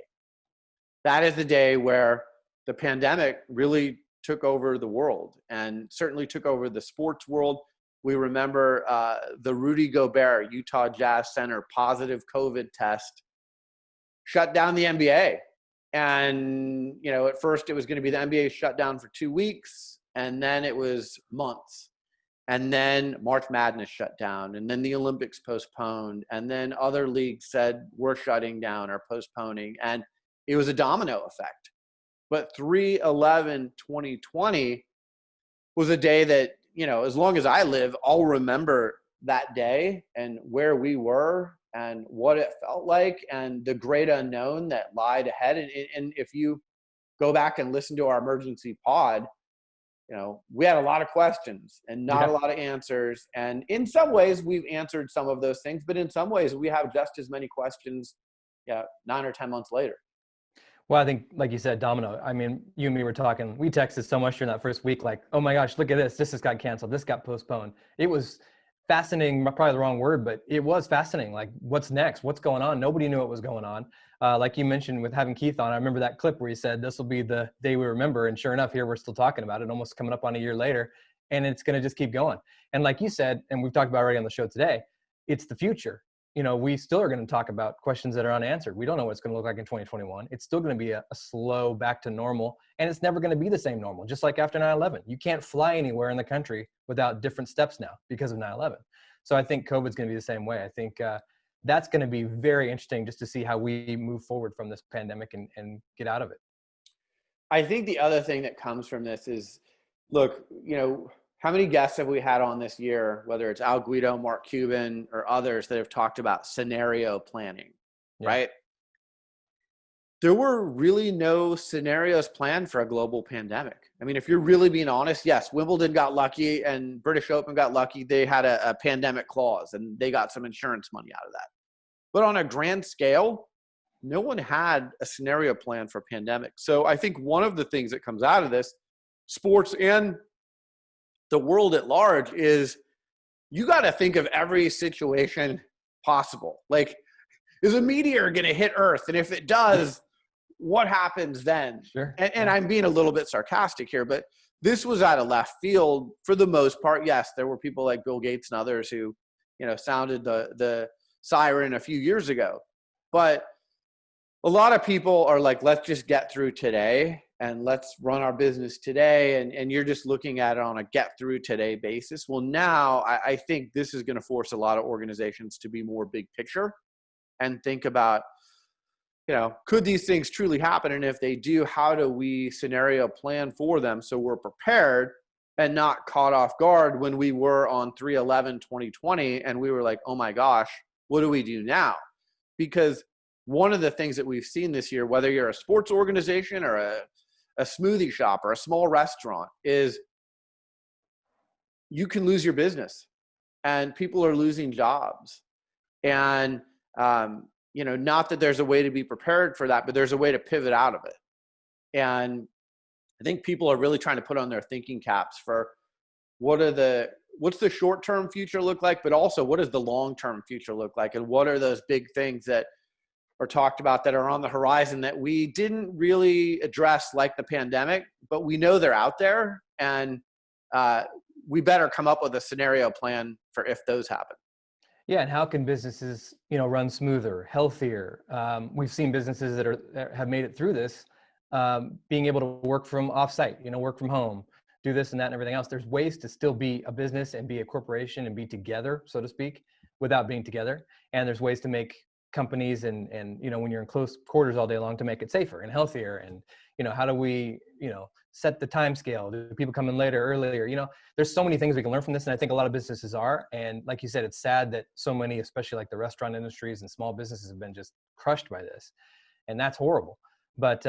A: that is the day where the pandemic really took over the world and certainly took over the sports world. We remember the Rudy Gobert, Utah Jazz center, positive COVID test shut down the NBA. And, at first it was going to be the NBA shut down for 2 weeks, and then it was months. And then March Madness shut down, and then the Olympics postponed, and then other leagues said we're shutting down or postponing. And it was a domino effect. But 3/11/2020 was a day that, as long as I live, I'll remember that day and where we were and what it felt like and the great unknown that lied ahead. And if you go back and listen to our emergency pod, we had a lot of questions and not a lot of answers. And in some ways we've answered some of those things, but in some ways we have just as many questions 9 or 10 months later.
B: Well, I think, like you said, domino. I mean, you and me were talking. We texted so much during that first week, like, oh my gosh, look at this. This just got canceled. This got postponed. It was fascinating, probably the wrong word, but it was fascinating. Like, what's next? What's going on? Nobody knew what was going on. Like you mentioned with having Keith on, I remember that clip where he said, this will be the day we remember. And sure enough, here we're still talking about it, almost coming up on a year later. And it's going to just keep going. And like you said, and we've talked about already on the show today, it's the future. We still are going to talk about questions that are unanswered. We don't know what it's going to look like in 2021. It's still going to be a slow back to normal, and it's never going to be the same normal, just like after 9/11. You can't fly anywhere in the country without different steps now because of 9/11. So I think COVID's going to be the same way. I think that's going to be very interesting just to see how we move forward from this pandemic and get out of it.
A: I think the other thing that comes from this is, look, how many guests have we had on this year, whether it's Al Guido, Mark Cuban, or others that have talked about scenario planning, right? There were really no scenarios planned for a global pandemic. I mean, if you're really being honest, yes, Wimbledon got lucky and British Open got lucky. They had a pandemic clause and they got some insurance money out of that. But on a grand scale, no one had a scenario plan for a pandemic. So I think one of the things that comes out of this, sports and the world at large, is you got to think of every situation possible. Like, is a meteor going to hit Earth? And if it does, what happens then?
B: Sure.
A: And I'm being a little bit sarcastic here, but this was out of left field for the most part. Yes, there were people like Bill Gates and others who, sounded the siren a few years ago. But a lot of people are like, let's just get through today and let's run our business today. And you're just looking at it on a get through today basis. Well, now I think this is going to force a lot of organizations to be more big picture and think about, could these things truly happen? And if they do, how do we scenario plan for them so we're prepared and not caught off guard when we were on 3/11/2020 and we were like, oh my gosh, what do we do now? Because one of the things that we've seen this year, whether you're a sports organization or a smoothie shop or a small restaurant, is you can lose your business and people are losing jobs. And, not that there's a way to be prepared for that, but there's a way to pivot out of it. And I think people are really trying to put on their thinking caps for what's the short-term future look like, but also what does the long-term future look like? And what are those big things that are talked about that are on the horizon that we didn't really address, like the pandemic, but we know they're out there, and we better come up with a scenario plan for if those happen.
B: Yeah, and how can businesses, run smoother, healthier? We've seen businesses that have made it through this, being able to work from offsite, work from home, do this and that and everything else. There's ways to still be a business and be a corporation and be together, so to speak, without being together. And there's ways to make companies and when you're in close quarters all day long, to make it safer and healthier. And how do we set the time scale? Do people come in later, earlier? There's so many things we can learn from this, and I think a lot of businesses are. And like you said, it's sad that so many, especially like the restaurant industries and small businesses, have been just crushed by this, and that's horrible. But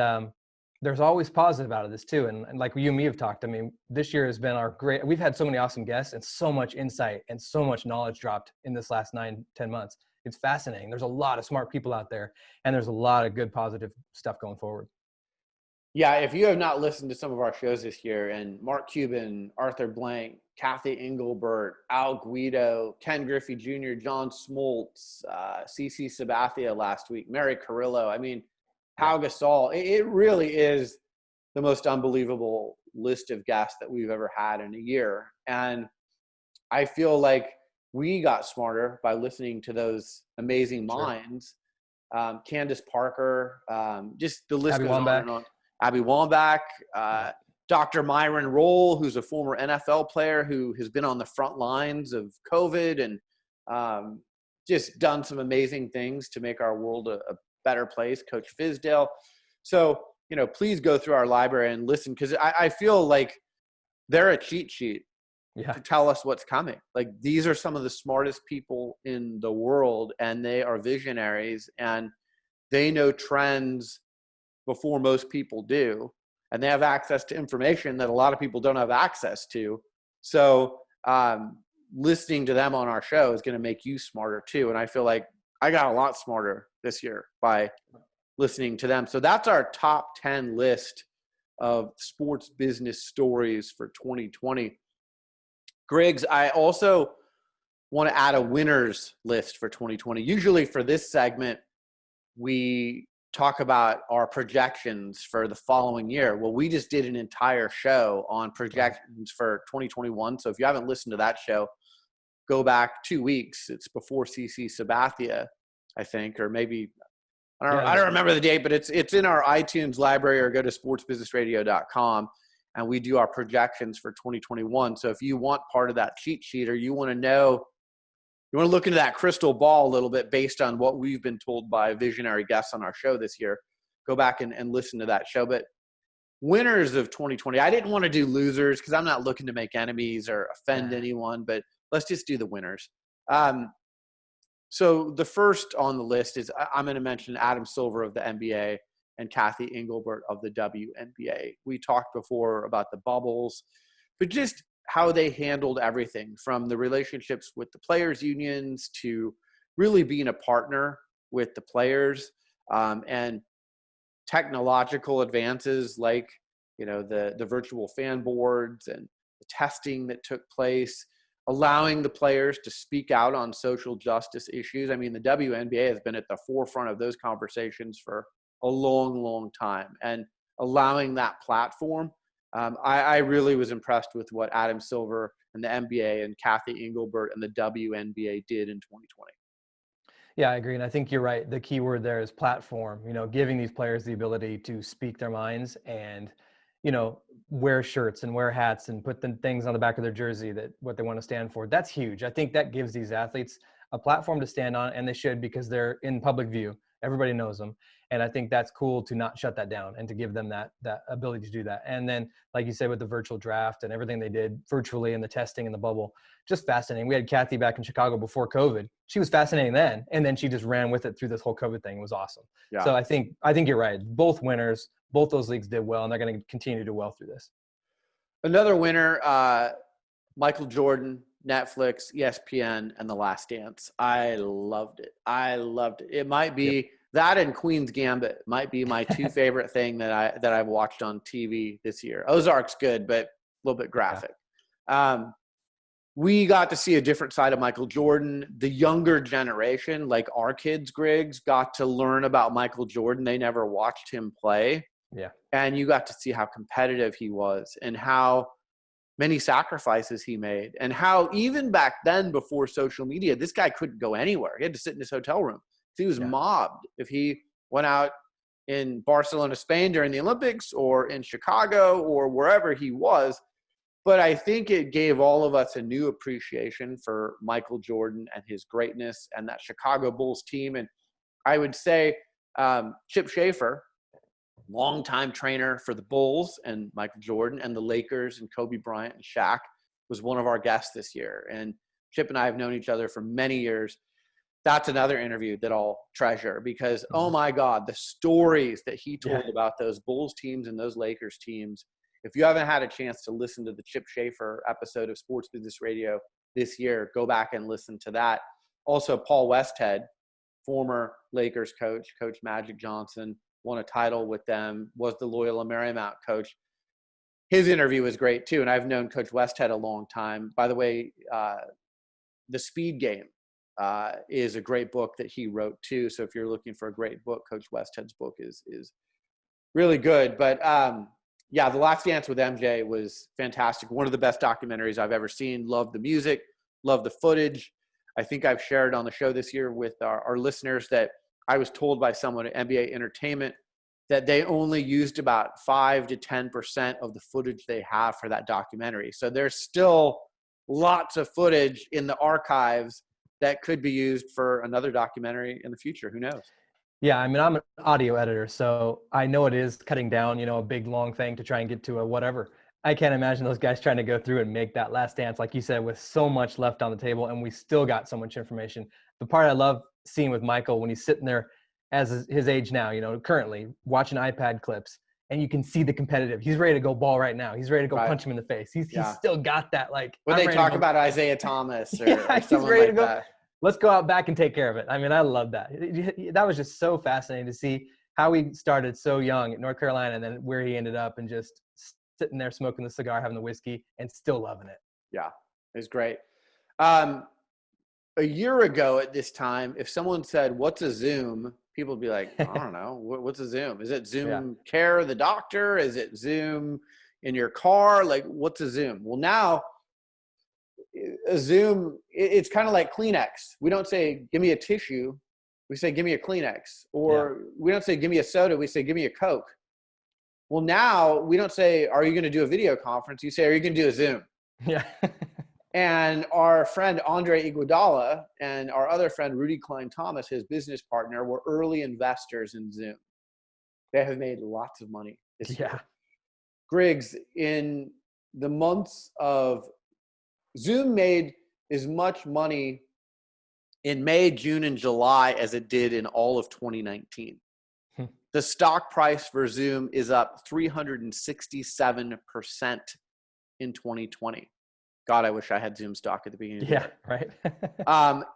B: there's always positive out of this too. And like you and me have talked, I mean, this year has been we've had so many awesome guests and so much insight and so much knowledge dropped in this last 9-10 months. It's fascinating. There's a lot of smart people out there, and there's a lot of good positive stuff going forward.
A: Yeah, if you have not listened to some of our shows this year, and Mark Cuban, Arthur Blank, Kathy Engelbert, Al Guido, Ken Griffey Jr., John Smoltz, CC Sabathia last week, Mary Carrillo, I mean,
B: Yeah.
A: Pau Gasol. It really is the most unbelievable list of guests that we've ever had in a year. And I feel like we got smarter by listening to those amazing
B: Sure.
A: minds. Candace Parker, just the list
B: Abby
A: goes on and
B: Wambach.
A: on. Abby Wambach,
B: Yeah.
A: Dr. Myron Rolle, who's a former NFL player who has been on the front lines of COVID and just done some amazing things to make our world a better place. Coach Fizdale. So, please go through our library and listen, because I feel like they're a cheat sheet
B: Yeah.
A: to tell us what's coming. Like, these are some of the smartest people in the world, and they are visionaries, and they know trends before most people do, and they have access to information that a lot of people don't have access to. So listening to them on our show is going to make you smarter too. And I feel like I got a lot smarter this year by listening to them. So that's our top 10 list of sports business stories for 2020. Griggs, I also want to add a winners list for 2020. Usually for this segment, we talk about our projections for the following year. Well, we just did an entire show on projections for 2021. So if you haven't listened to that show, go back 2 weeks. It's before CC Sabathia, I think, or maybe I don't remember the date, but it's in our iTunes library, or go to sportsbusinessradio.com, and we do our projections for 2021. So if you want part of that cheat sheet, or you want to look into that crystal ball a little bit based on what we've been told by visionary guests on our show this year, go back and listen to that show. But winners of 2020, I didn't want to do losers because I'm not looking to make enemies or offend anyone, but let's just do the winners. So the first on the list is, I'm going to mention Adam Silver of the NBA and Kathy Engelbert of the WNBA. We talked before about the bubbles, but just how they handled everything from the relationships with the players' unions to really being a partner with the players, and technological advances like, the virtual fan boards and the testing that took place, allowing the players to speak out on social justice issues. I mean, the WNBA has been at the forefront of those conversations for a long, long time, and allowing that platform. I really was impressed with what Adam Silver and the NBA and Kathy Engelbert and the WNBA did in 2020.
B: Yeah, I agree. And I think you're right. The key word there is platform, giving these players the ability to speak their minds and, wear shirts and wear hats and put the things on the back of their jersey that what they want to stand for. That's huge. I think that gives these athletes a platform to stand on, and they should, because they're in public view. Everybody knows them. And I think that's cool to not shut that down and to give them that ability to do that. And then, like you said, with the virtual draft and everything they did virtually and the testing and the bubble, just fascinating. We had Kathy back in Chicago before COVID. She was fascinating then. And then she just ran with it through this whole COVID thing. It was awesome. Yeah. So I think you're right. Both winners, both those leagues did well, and they're going to continue to do well through this. Another winner,
A: Michael Jordan, Netflix, ESPN, and The Last Dance. I loved it. It might be that and Queen's Gambit might be my two favorite thing that I've watched on TV this year. Ozark's good, but a little bit graphic. Yeah. We got to see a different side of Michael Jordan. The younger generation, like our kids, Griggs, got to learn about Michael Jordan. They never watched him play.
B: Yeah.
A: And you got to see how competitive he was and how many sacrifices he made, and how even back then, before social media, this guy couldn't go anywhere. He had to sit in his hotel room. He was mobbed if he went out in Barcelona, Spain during the Olympics, or in Chicago, or wherever he was. But I think it gave all of us a new appreciation for Michael Jordan and his greatness and that Chicago Bulls team. And I would say Chip Schaefer, longtime trainer for the Bulls and Michael Jordan and the Lakers and Kobe Bryant and Shaq, was one of our guests this year. And Chip and I have known each other for many years. That's another interview that I'll treasure, because, oh my God, the stories that he told about those Bulls teams and those Lakers teams. If you haven't had a chance to listen to the Chip Schaefer episode of Sports Business Radio this year, go back and listen to that. Also, Paul Westhead, former Lakers coach, Coach Magic Johnson, won a title with them, was the Loyola Marymount coach. His interview was great too. And I've known Coach Westhead a long time. By the way, the speed game is a great book that he wrote too. So if you're looking for a great book, Coach Westhead's book is really good. But yeah, The Last Dance with MJ was fantastic. One of the best documentaries I've ever seen. Loved the music, loved the footage. I think I've shared on the show this year with our listeners that I was told by someone at NBA Entertainment that they only used about 5 to 10% of the footage they have for that documentary. So there's still lots of footage in the archives that could be used for another documentary in the future. Who knows?
B: Yeah, I mean, I'm an audio editor, so I know it is cutting down, a big long thing to try and get to a whatever. I can't imagine those guys trying to go through and make that last dance, like you said, with so much left on the table, and we still got so much information. The part I love seeing with Michael when he's sitting there as his age now, currently watching iPad clips, and you can see the competitive. He's ready to go ball right now. He's ready to go punch him in the face. He's still got that, like.
A: When they talk about Isaiah Thomas or,
B: yeah,
A: or someone
B: ready
A: like
B: to go.
A: that.
B: Let's go out back and take care of it. I mean, I love that. That was just so fascinating to see how he started so young at North Carolina and then where he ended up and just sitting there smoking the cigar, having the whiskey, and still loving it.
A: Yeah, it was great. A year ago at this time, if someone said, "What's a Zoom?" people would be like, "I don't know. What's a Zoom? Is it Zoom Care, the doctor? Is it Zoom in your car? Like, what's a Zoom?" Well, now a Zoom, it's kind of like Kleenex. We don't say, "Give me a tissue." We say, "Give me a Kleenex." Or we don't say, "Give me a soda." We say, "Give me a Coke." Well, now we don't say, "Are you going to do a video conference?" You say, "Are you going to do a Zoom?"
B: Yeah.
A: And our friend Andre Iguodala and our other friend Rudy Klein Thomas, his business partner, were early investors in Zoom. They have made lots of money this year. Griggs, in the months of Zoom, made as much money in May, June, and July as it did in all of 2019. The stock price for Zoom is up 367% in 2020. God, I wish I had Zoom stock at the beginning of the year.
B: Right.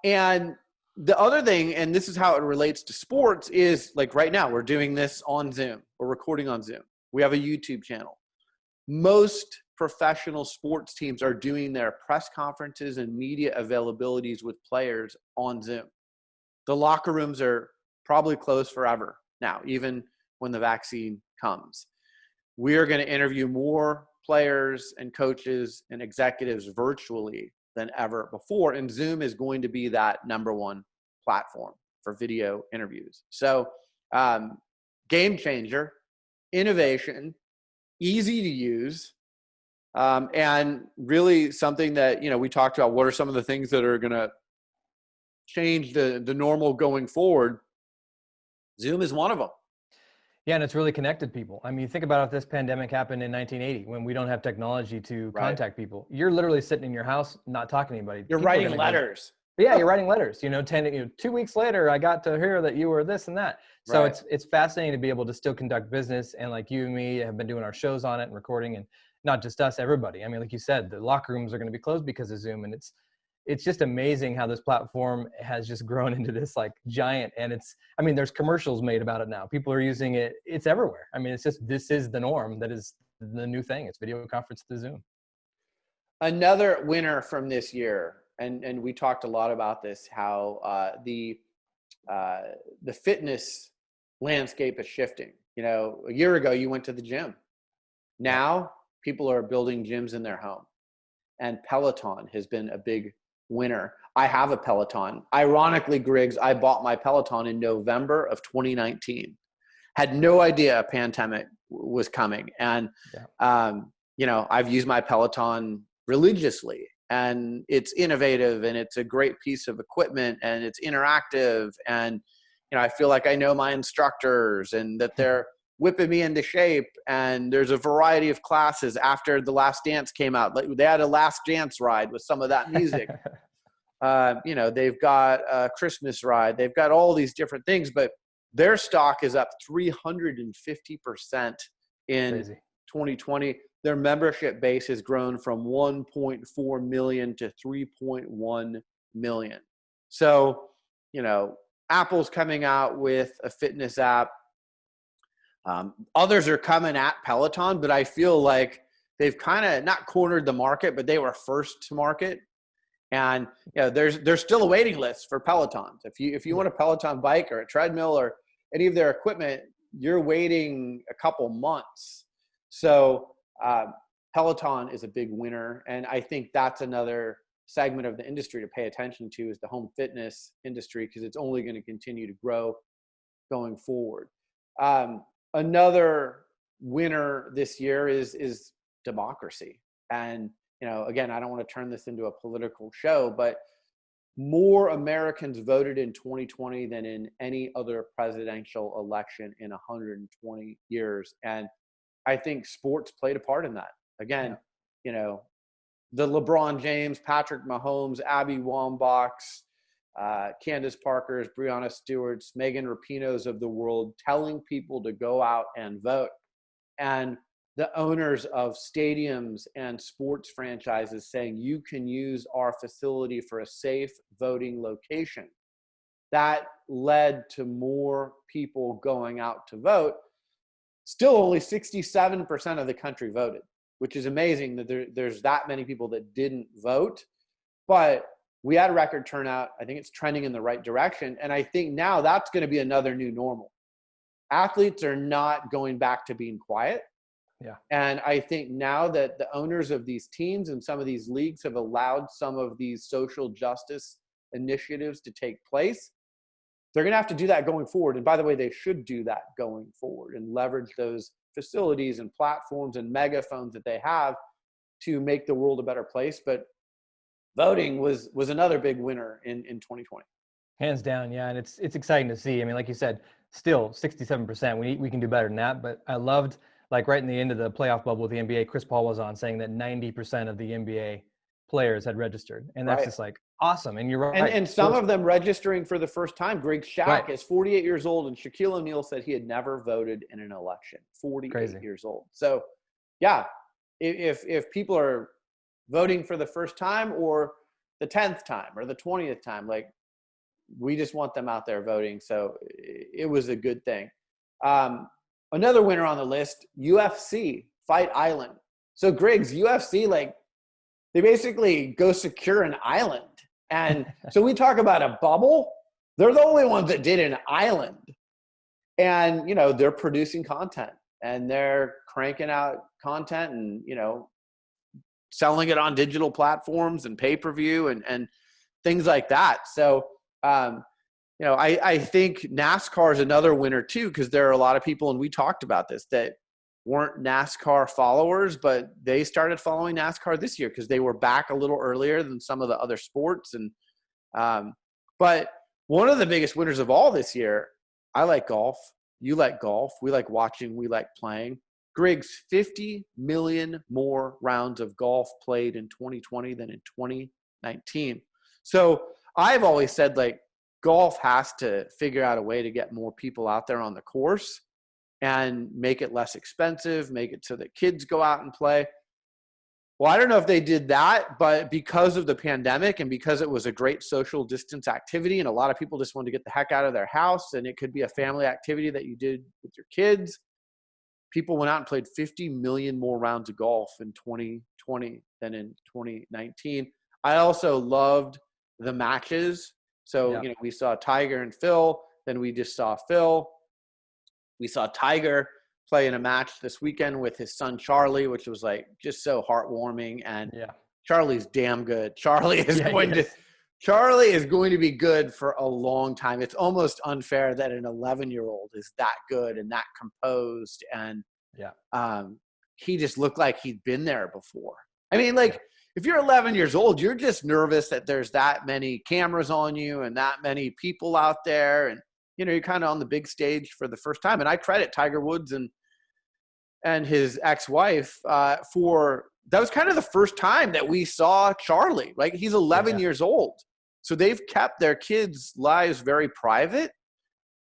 A: And the other thing, and this is how it relates to sports, is like right now we're doing this on Zoom. We're recording on Zoom. We have a YouTube channel. Most professional sports teams are doing their press conferences and media availabilities with players on Zoom. The locker rooms are probably closed forever now, even when the vaccine comes. We are going to interview more players and coaches and executives virtually than ever before, and Zoom is going to be that number one platform for video interviews. So game changer, innovation, easy to use, and really something that, we talked about. What are some of the things that are going to change the normal going forward? Zoom is one of them.
B: Yeah, and it's really connected people. I mean, think about if this pandemic happened in 1980 when we don't have technology to contact people. You're literally sitting in your house, not talking to anybody.
A: You're writing letters.
B: Yeah, you're writing letters. 2 weeks later, I got to hear that you were this and that. So it's fascinating to be able to still conduct business. And like you and me have been doing our shows on it and recording, and not just us, everybody. I mean, like you said, the locker rooms are going to be closed because of Zoom, and it's just amazing how this platform has just grown into this like giant. And there's commercials made about it now. People are using it. It's everywhere. I mean, this is the norm. That is the new thing. It's video conference through Zoom.
A: Another winner from this year, and we talked a lot about this, how the fitness landscape is shifting. A year ago, you went to the gym. Now people are building gyms in their home. And Peloton has been a big winner. I have a Peloton. Ironically, Griggs, I bought my Peloton in November of 2019. Had no idea a pandemic was coming. And, I've used my Peloton religiously. And it's innovative, and it's a great piece of equipment, and it's interactive. And, I feel like I know my instructors and that they're whipping me into shape. And there's a variety of classes. After The Last Dance came out, like they had a Last Dance ride with some of that music. They've got a Christmas ride. They've got all these different things, but their stock is up 350% in
B: Crazy.
A: 2020. Their membership base has grown from 1.4 million to 3.1 million. So, Apple's coming out with a fitness app. Others are coming at Peloton, but I feel like they've kind of not cornered the market, but they were first to market. And there's still a waiting list for Pelotons. If you want a Peloton bike or a treadmill or any of their equipment, you're waiting a couple months. So Peloton is a big winner, and I think that's another segment of the industry to pay attention to, is the home fitness industry, because it's only going to continue to grow going forward. Another winner this year is democracy. And again, I don't want to turn this into a political show, but more Americans voted in 2020 than in any other presidential election in 120 years. And I think sports played a part in that. Again, the LeBron James, Patrick Mahomes, Abby Wambachs, Candace Parker's, Breonna Stewart's, Megan Rapinoe's of the world telling people to go out and vote. And the owners of stadiums and sports franchises saying you can use our facility for a safe voting location. That led to more people going out to vote. Still only 67% of the country voted, which is amazing that there's that many people that didn't vote. But we had a record turnout. I think it's trending in the right direction. And I think now that's going to be another new normal. Athletes are not going back to being quiet.
B: Yeah.
A: And I think now that the owners of these teams and some of these leagues have allowed some of these social justice initiatives to take place, they're going to have to do that going forward. And by the way, they should do that going forward and leverage those facilities and platforms and megaphones that they have to make the world a better place. But voting was another big winner in 2020.
B: Hands down, yeah. And it's exciting to see. I mean, like you said, still 67%. We can do better than that. But I loved, like right in the end of the playoff bubble with the NBA, Chris Paul was on saying that 90% of the NBA players had registered. And that's just like awesome. And you're right.
A: And some of them registering for the first time. Griggs is 48 years old, and Shaquille O'Neal said he had never voted in an election. 48 years old. So, yeah, if people are voting for the first time or the 10th time or the 20th time, like, we just want them out there voting. So it was a good thing. Another winner on the list, UFC, Fight Island. So Griggs, UFC, like, they basically go secure an island. And so we talk about a bubble. They're the only ones that did an island. And, they're producing content and they're cranking out content and, selling it on digital platforms and pay-per-view and things like that. So, I think NASCAR is another winner too, because there are a lot of people, and we talked about this, that weren't NASCAR followers, but they started following NASCAR this year because they were back a little earlier than some of the other sports. And but one of the biggest winners of all this year, I like golf. You like golf. We like watching. We like playing. Griggs, 50 million more rounds of golf played in 2020 than in 2019. So I've always said, like, golf has to figure out a way to get more people out there on the course and make it less expensive, make it so that kids go out and play. Well, I don't know if they did that, but because of the pandemic and because it was a great social distance activity and a lot of people just wanted to get the heck out of their house, and it could be a family activity that you did with your kids, people went out and played 50 million more rounds of golf in 2020 than in 2019. I also loved the matches. So, we saw Tiger and Phil, then we just saw Phil. We saw Tiger play in a match this weekend with his son, Charlie, which was like just so heartwarming. And Charlie's damn good. Charlie is going to be good for a long time. It's almost unfair that an 11-year-old is that good and that composed. And he just looked like he'd been there before. I mean, like, if you're 11 years old, you're just nervous that there's that many cameras on you and that many people out there. And, you're kind of on the big stage for the first time. And I credit Tiger Woods and his ex-wife for that was kind of the first time that we saw Charlie. Like, he's 11 years old. So they've kept their kids' lives very private.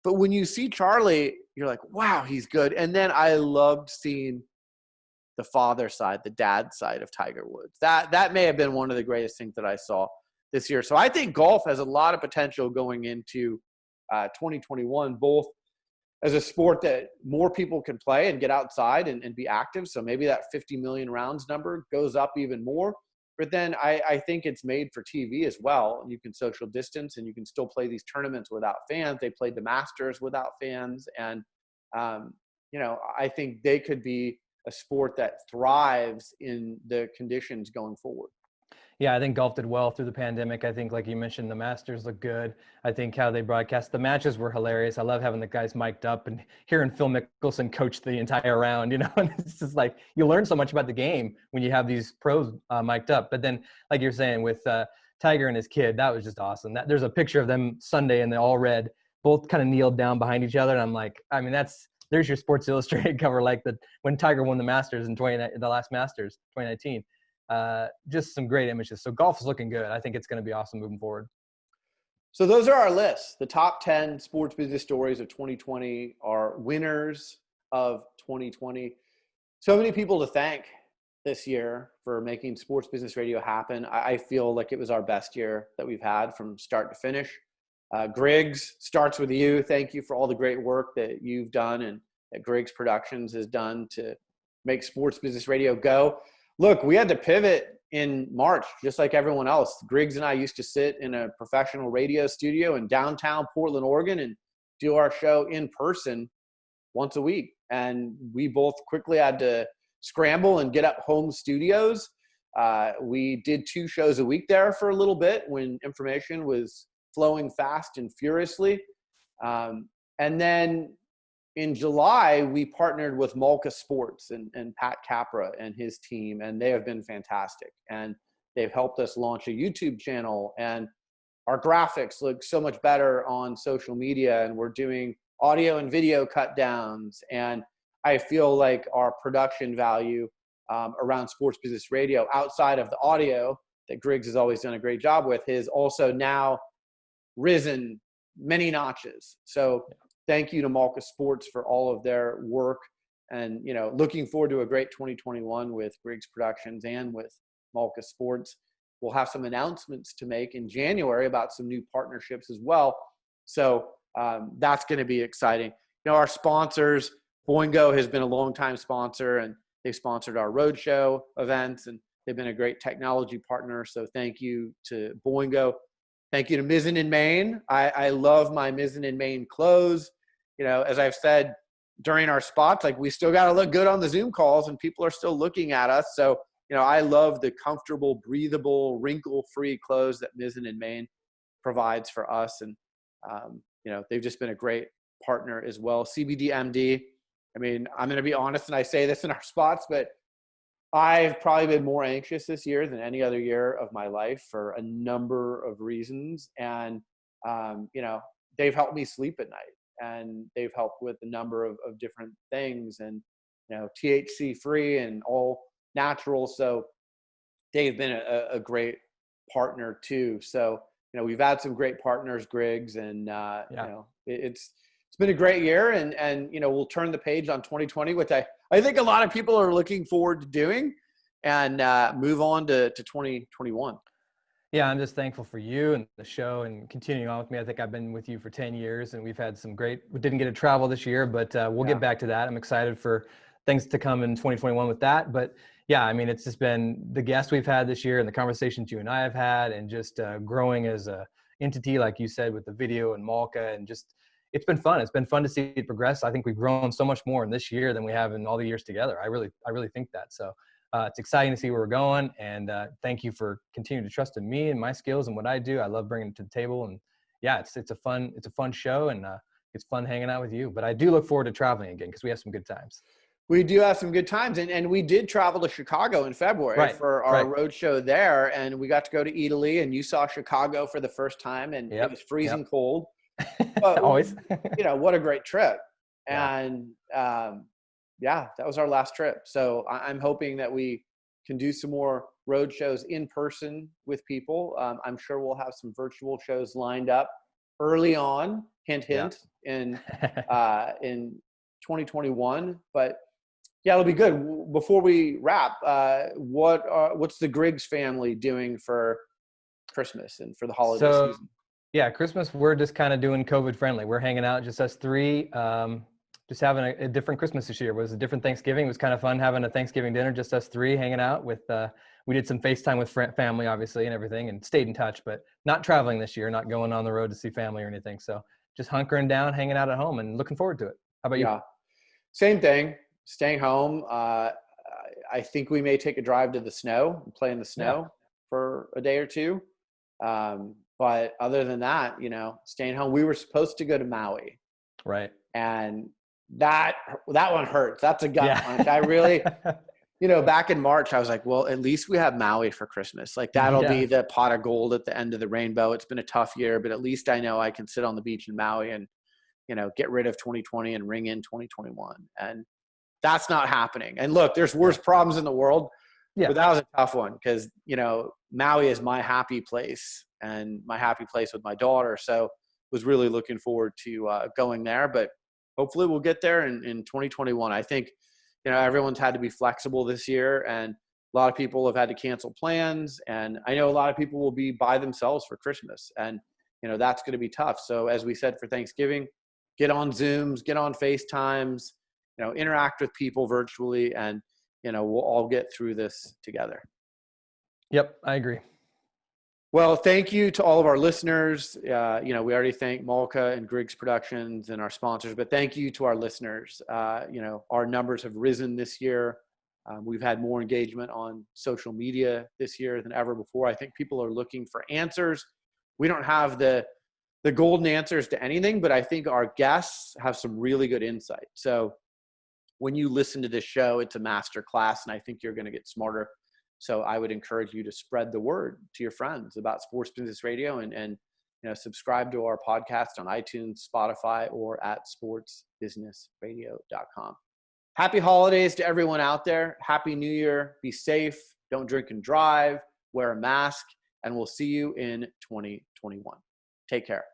A: But when you see Charlie, you're like, wow, he's good. And then I loved seeing the father side, the dad side of Tiger Woods. That may have been one of the greatest things that I saw this year. So I think golf has a lot of potential going into 2021, both as a sport that more people can play and get outside and be active. So maybe that 50 million rounds number goes up even more. But then I think it's made for TV as well. You can social distance and you can still play these tournaments without fans. They played the Masters without fans. And, I think they could be a sport that thrives in the conditions going forward.
B: Yeah, I think golf did well through the pandemic. I think, like you mentioned, the Masters look good. I think how they broadcast the matches were hilarious. I love having the guys mic'd up and hearing Phil Mickelson coach the entire round, and it's just like you learn so much about the game when you have these pros mic'd up. But then, like you're saying, with Tiger and his kid, that was just awesome. There's a picture of them Sunday in the all red, both kind of kneeled down behind each other. And I'm like, I mean, there's your Sports Illustrated cover, like when Tiger won the Masters in the last Masters, 2019. Just some great images. So golf is looking good. I think it's going to be awesome moving forward.
A: So those are our lists. The top 10 sports business stories of 2020 are winners of 2020. So many people to thank this year for making sports business radio happen. I feel like it was our best year that we've had from start to finish. Griggs, starts with you. Thank you for all the great work that you've done and that Griggs Productions has done to make sports business radio go. Look, we had to pivot in March, just like everyone else. Griggs and I used to sit in a professional radio studio in downtown Portland, Oregon, and do our show in person once a week. And we both quickly had to scramble and get up home studios. We did 2 shows a week there for a little bit when information was flowing fast and furiously. And then in July, we partnered with Wnba Sports and Pat Capra and his team, and they have been fantastic. And they've helped us launch a YouTube channel, and our graphics look so much better on social media, and we're doing audio and video cut downs. And I feel like our production value around sports business radio, outside of the audio that Griggs has always done a great job with, is also now risen many notches. So thank you to Wnba Sports for all of their work, and looking forward to a great 2021 with Griggs Productions and with Wnba Sports. We'll have some announcements to make in January about some new partnerships as well. So that's going to be exciting. Our sponsors, Boingo has been a longtime sponsor, and they've sponsored our roadshow events, and they've been a great technology partner. So thank you to Boingo. Thank you to Mizzen in Maine. I love my Mizzen in Maine clothes. As I've said during our spots, like, we still got to look good on the Zoom calls, and people are still looking at us. So, I love the comfortable, breathable, wrinkle-free clothes that Mizzen in Maine provides for us. And, they've just been a great partner as well. CBDMD. I mean, I'm going to be honest, and I say this in our spots, but I've probably been more anxious this year than any other year of my life for a number of reasons. And, they've helped me sleep at night, and they've helped with a number of different things, and, THC free and all natural. So they've been a great partner too. So, we've had some great partners, Griggs, and, it's been a great year, and we'll turn the page on 2020, which I think a lot of people are looking forward to doing, and move on to 2021.
B: Yeah, I'm just thankful for you and the show and continuing on with me. I think I've been with you for 10 years, and we've had some we didn't get to travel this year, but we'll get back to that. I'm excited for things to come in 2021 with that. But yeah, I mean, it's just been the guests we've had this year and the conversations you and I have had, and just growing as a entity, like you said, with the video and Malka, and just, it's been fun. It's been fun to see it progress. I think we've grown so much more in this year than we have in all the years together. I really think that. So it's exciting to see where we're going, and thank you for continuing to trust in me and my skills and what I do. I love bringing it to the table, and yeah, it's a fun show, and it's fun hanging out with you. But I do look forward to traveling again, because we have some good times.
A: We do have some good times, and we did travel to Chicago in February for our road show there, and we got to go to Italy, and you saw Chicago for the first time, and it was freezing cold. But,
B: always.
A: What a great trip.
B: Yeah.
A: And that was our last trip. So I'm hoping that we can do some more road shows in person with people. I'm sure we'll have some virtual shows lined up early on, hint, in 2021. But yeah, it'll be good. Before we wrap, what's the Griggs family doing for Christmas and for the holiday season?
B: Yeah, Christmas, we're just kind of doing COVID friendly. We're hanging out, just us three, just having a different Christmas this year. It was a different Thanksgiving. It was kind of fun having a Thanksgiving dinner, just us three hanging out with We did some FaceTime with family, obviously, and everything, and stayed in touch, but not traveling this year, not going on the road to see family or anything. So just hunkering down, hanging out at home, and looking forward to it. How about you?
A: Yeah, same thing. Staying home. I think we may take a drive to the snow, and play in the
B: Yeah.
A: snow for a day or two. But other than that, staying home. We were supposed to go to Maui,
B: Right.
A: and that one hurts. That's a gut punch. I
B: Yeah.
A: really, back in March, I was like, well, at least we have Maui for Christmas. Like that'll
B: Yeah.
A: be the pot of gold at the end of the rainbow. It's been a tough year, but at least I know I can sit on the beach in Maui and, get rid of 2020 and ring in 2021. And that's not happening. And look, there's worse problems in the world,
B: Yeah.
A: but that was a tough one because, Maui is my happy place and my happy place with my daughter. So was really looking forward to going there, but hopefully we'll get there in 2021. I think, everyone's had to be flexible this year, and a lot of people have had to cancel plans. And I know a lot of people will be by themselves for Christmas, and, that's going to be tough. So as we said for Thanksgiving, get on Zooms, get on FaceTimes, interact with people virtually, and, we'll all get through this together.
B: Yep, I agree.
A: Well, thank you to all of our listeners. We already thank Malka and Griggs Productions and our sponsors, but thank you to our listeners. Our numbers have risen this year. We've had more engagement on social media this year than ever before. I think people are looking for answers. We don't have the golden answers to anything, but I think our guests have some really good insight. So when you listen to this show, it's a master class, and I think you're going to get smarter. So I would encourage you to spread the word to your friends about Sports Business Radio and subscribe to our podcast on iTunes, Spotify, or at sportsbusinessradio.com. Happy holidays to everyone out there. Happy New Year. Be safe. Don't drink and drive. Wear a mask. And we'll see you in 2021. Take care.